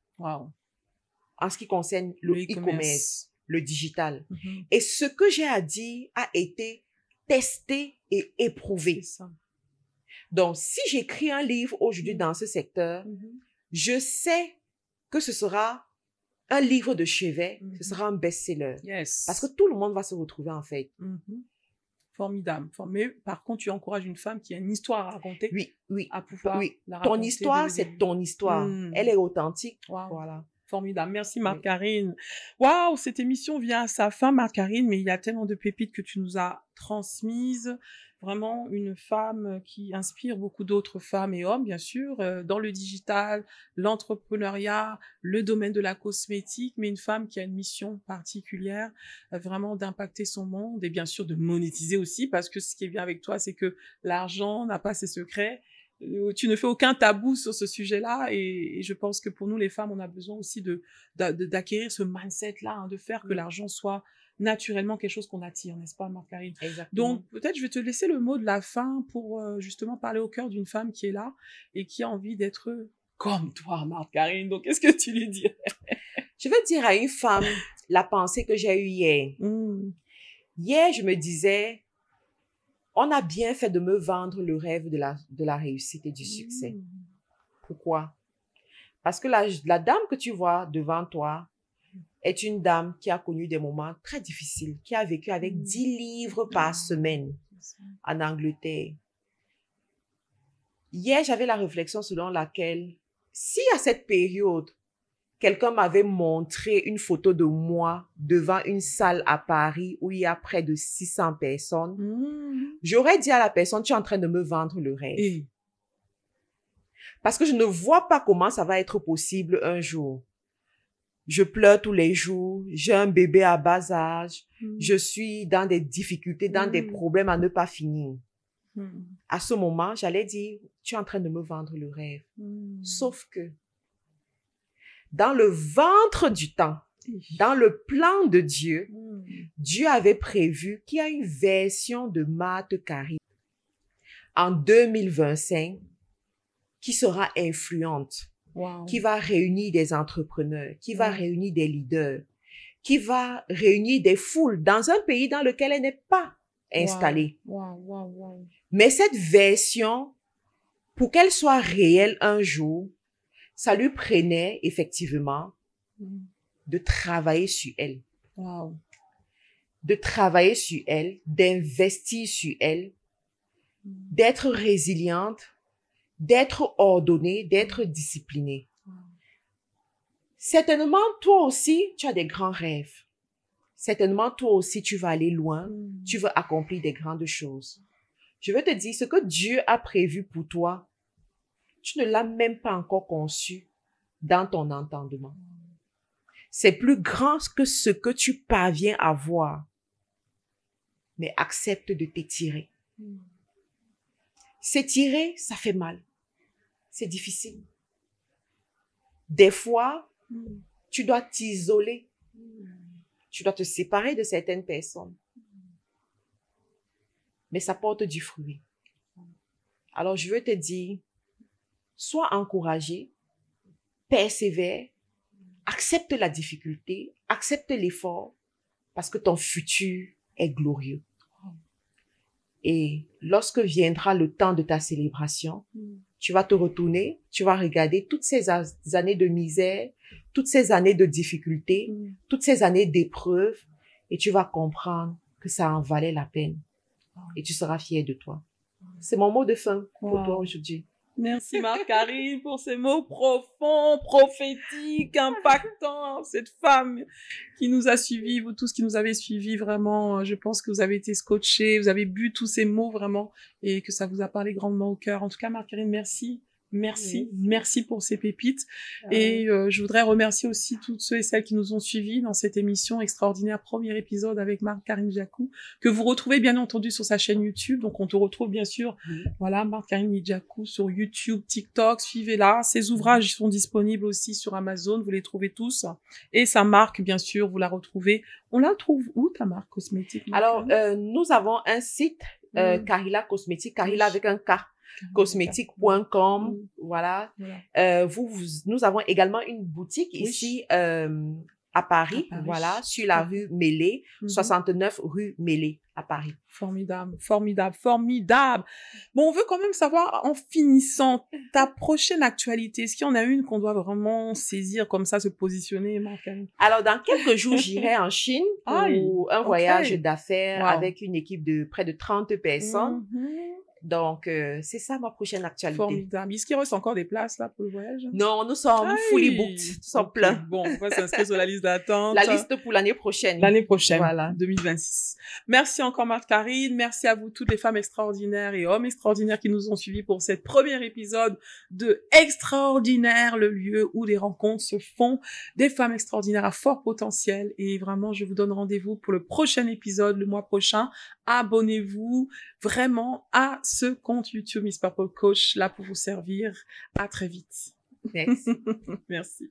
En ce qui concerne le e-commerce, le digital. Et ce que j'ai à dire a été testé et éprouvé. Donc, si j'écris un livre aujourd'hui dans ce secteur, je sais que ce sera un livre de chevet, ce sera un best-seller. Parce que tout le monde va se retrouver, en fait. Formidable. Mais par contre, tu encourages une femme qui a une histoire à raconter. À pouvoir la raconter. Ton histoire, c'est ton histoire. Elle est authentique. Voilà. Formidable. Merci, Marc-Karine. Waouh, cette émission vient à sa fin, Marc-Karine, mais il y a tellement de pépites que tu nous as transmises. Vraiment une femme qui inspire beaucoup d'autres femmes et hommes, bien sûr, dans le digital, l'entrepreneuriat, le domaine de la cosmétique, mais une femme qui a une mission particulière, vraiment d'impacter son monde et bien sûr de monétiser aussi, parce que ce qui est bien avec toi, c'est que l'argent n'a pas ses secrets. Tu ne fais aucun tabou sur ce sujet-là et je pense que pour nous les femmes on a besoin aussi d'acquérir ce mindset-là, de faire que l'argent soit naturellement quelque chose qu'on attire, n'est-ce pas, Marc-Karine? Donc peut-être je vais te laisser le mot de la fin pour justement parler au cœur d'une femme qui est là et qui a envie d'être comme toi, Marc-Karine. Donc qu'est-ce que tu lui dirais? Je veux dire à une femme la pensée que j'ai eue hier. Hier je me disais, on a bien fait de me vendre le rêve de la réussite et du succès. Pourquoi? Parce que la dame que tu vois devant toi est une dame qui a connu des moments très difficiles, qui a vécu avec 10 livres par semaine en Angleterre. Hier, j'avais la réflexion selon laquelle, si à cette période, quelqu'un m'avait montré une photo de moi devant une salle à Paris où il y a près de 600 personnes, j'aurais dit à la personne, tu es en train de me vendre le rêve. Parce que je ne vois pas comment ça va être possible un jour. Je pleure tous les jours, j'ai un bébé à bas âge, je suis dans des difficultés, dans des problèmes à ne pas finir. À ce moment, j'allais dire, tu es en train de me vendre le rêve. Sauf que, dans le ventre du temps, dans le plan de Dieu, Dieu avait prévu qu'il y a une version de Marthe Karine en 2025 qui sera influente, qui va réunir des entrepreneurs, qui va réunir des leaders, qui va réunir des foules dans un pays dans lequel elle n'est pas installée. Mais cette version, pour qu'elle soit réelle un jour, ça lui prenait effectivement de travailler sur elle. De travailler sur elle, d'investir sur elle, d'être résiliente, d'être ordonnée, d'être disciplinée. Certainement, toi aussi, tu as des grands rêves. Certainement, toi aussi, tu vas aller loin. Tu veux accomplir des grandes choses. Je veux te dire, ce que Dieu a prévu pour toi, tu ne l'as même pas encore conçu dans ton entendement. C'est plus grand que ce que tu parviens à voir. Mais accepte de t'étirer. S'étirer, ça fait mal. C'est difficile. Des fois, tu dois t'isoler. Tu dois te séparer de certaines personnes. Mais ça porte du fruit. Alors, je veux te dire, sois encouragé, persévère, accepte la difficulté, accepte l'effort, parce que ton futur est glorieux. Et lorsque viendra le temps de ta célébration, tu vas te retourner, tu vas regarder toutes ces années de misère, toutes ces années de difficultés, toutes ces années d'épreuves, et tu vas comprendre que ça en valait la peine. Et tu seras fier de toi. C'est mon mot de fin pour toi aujourd'hui. Merci Marc-Karine pour ces mots profonds, prophétiques, impactants. Cette femme qui nous a suivis, vous tous qui nous avez suivis, vraiment, je pense que vous avez été scotchés, vous avez bu tous ces mots vraiment et que ça vous a parlé grandement au cœur. En tout cas, Marc-Karine, merci. Merci, merci pour ces pépites. Et je voudrais remercier aussi tous ceux et celles qui nous ont suivis dans cette émission extraordinaire, premier épisode avec Marc-Karine Djakou, que vous retrouvez bien entendu sur sa chaîne YouTube. Donc on te retrouve bien sûr, voilà, Marc-Karine Djakou sur YouTube, TikTok, suivez-la. Ses ouvrages sont disponibles aussi sur Amazon, vous les trouvez tous. Et sa marque, bien sûr, vous la retrouvez. On la trouve où, ta marque cosmétique? Alors, nous avons un site, Karila Cosmétique, Karila avec un K. Cosmétique.com, voilà. Nous avons également une boutique ici à Paris, voilà, sur la rue Mélé, 69 rue Mélé à Paris. Formidable, formidable, formidable. Bon, on veut quand même savoir, en finissant, ta prochaine actualité. Est-ce qu'il y en a une qu'on doit vraiment saisir comme ça, se positionner, Marc-Karine? Alors, dans quelques jours, j'irai en Chine pour un voyage d'affaires avec une équipe de près de 30 personnes. Donc, c'est ça ma prochaine actualité. Formidable. Est-ce qu'il reste encore des places là pour le voyage? Non, nous sommes fully booked. Nous sommes pleins. Bon, on va s'inscrire sur la liste d'attente. La liste pour l'année prochaine. L'année prochaine, voilà. 2026. Merci encore Marc-Karine. Merci à vous toutes les femmes extraordinaires et hommes extraordinaires qui nous ont suivis pour cet premier épisode de Extraordinaire, le lieu où les rencontres se font, des femmes extraordinaires à fort potentiel. Et vraiment, je vous donne rendez-vous pour le prochain épisode le mois prochain. Abonnez-vous vraiment à ce compte YouTube Miss Purple Coach, là pour vous servir. À très vite. Merci. Merci.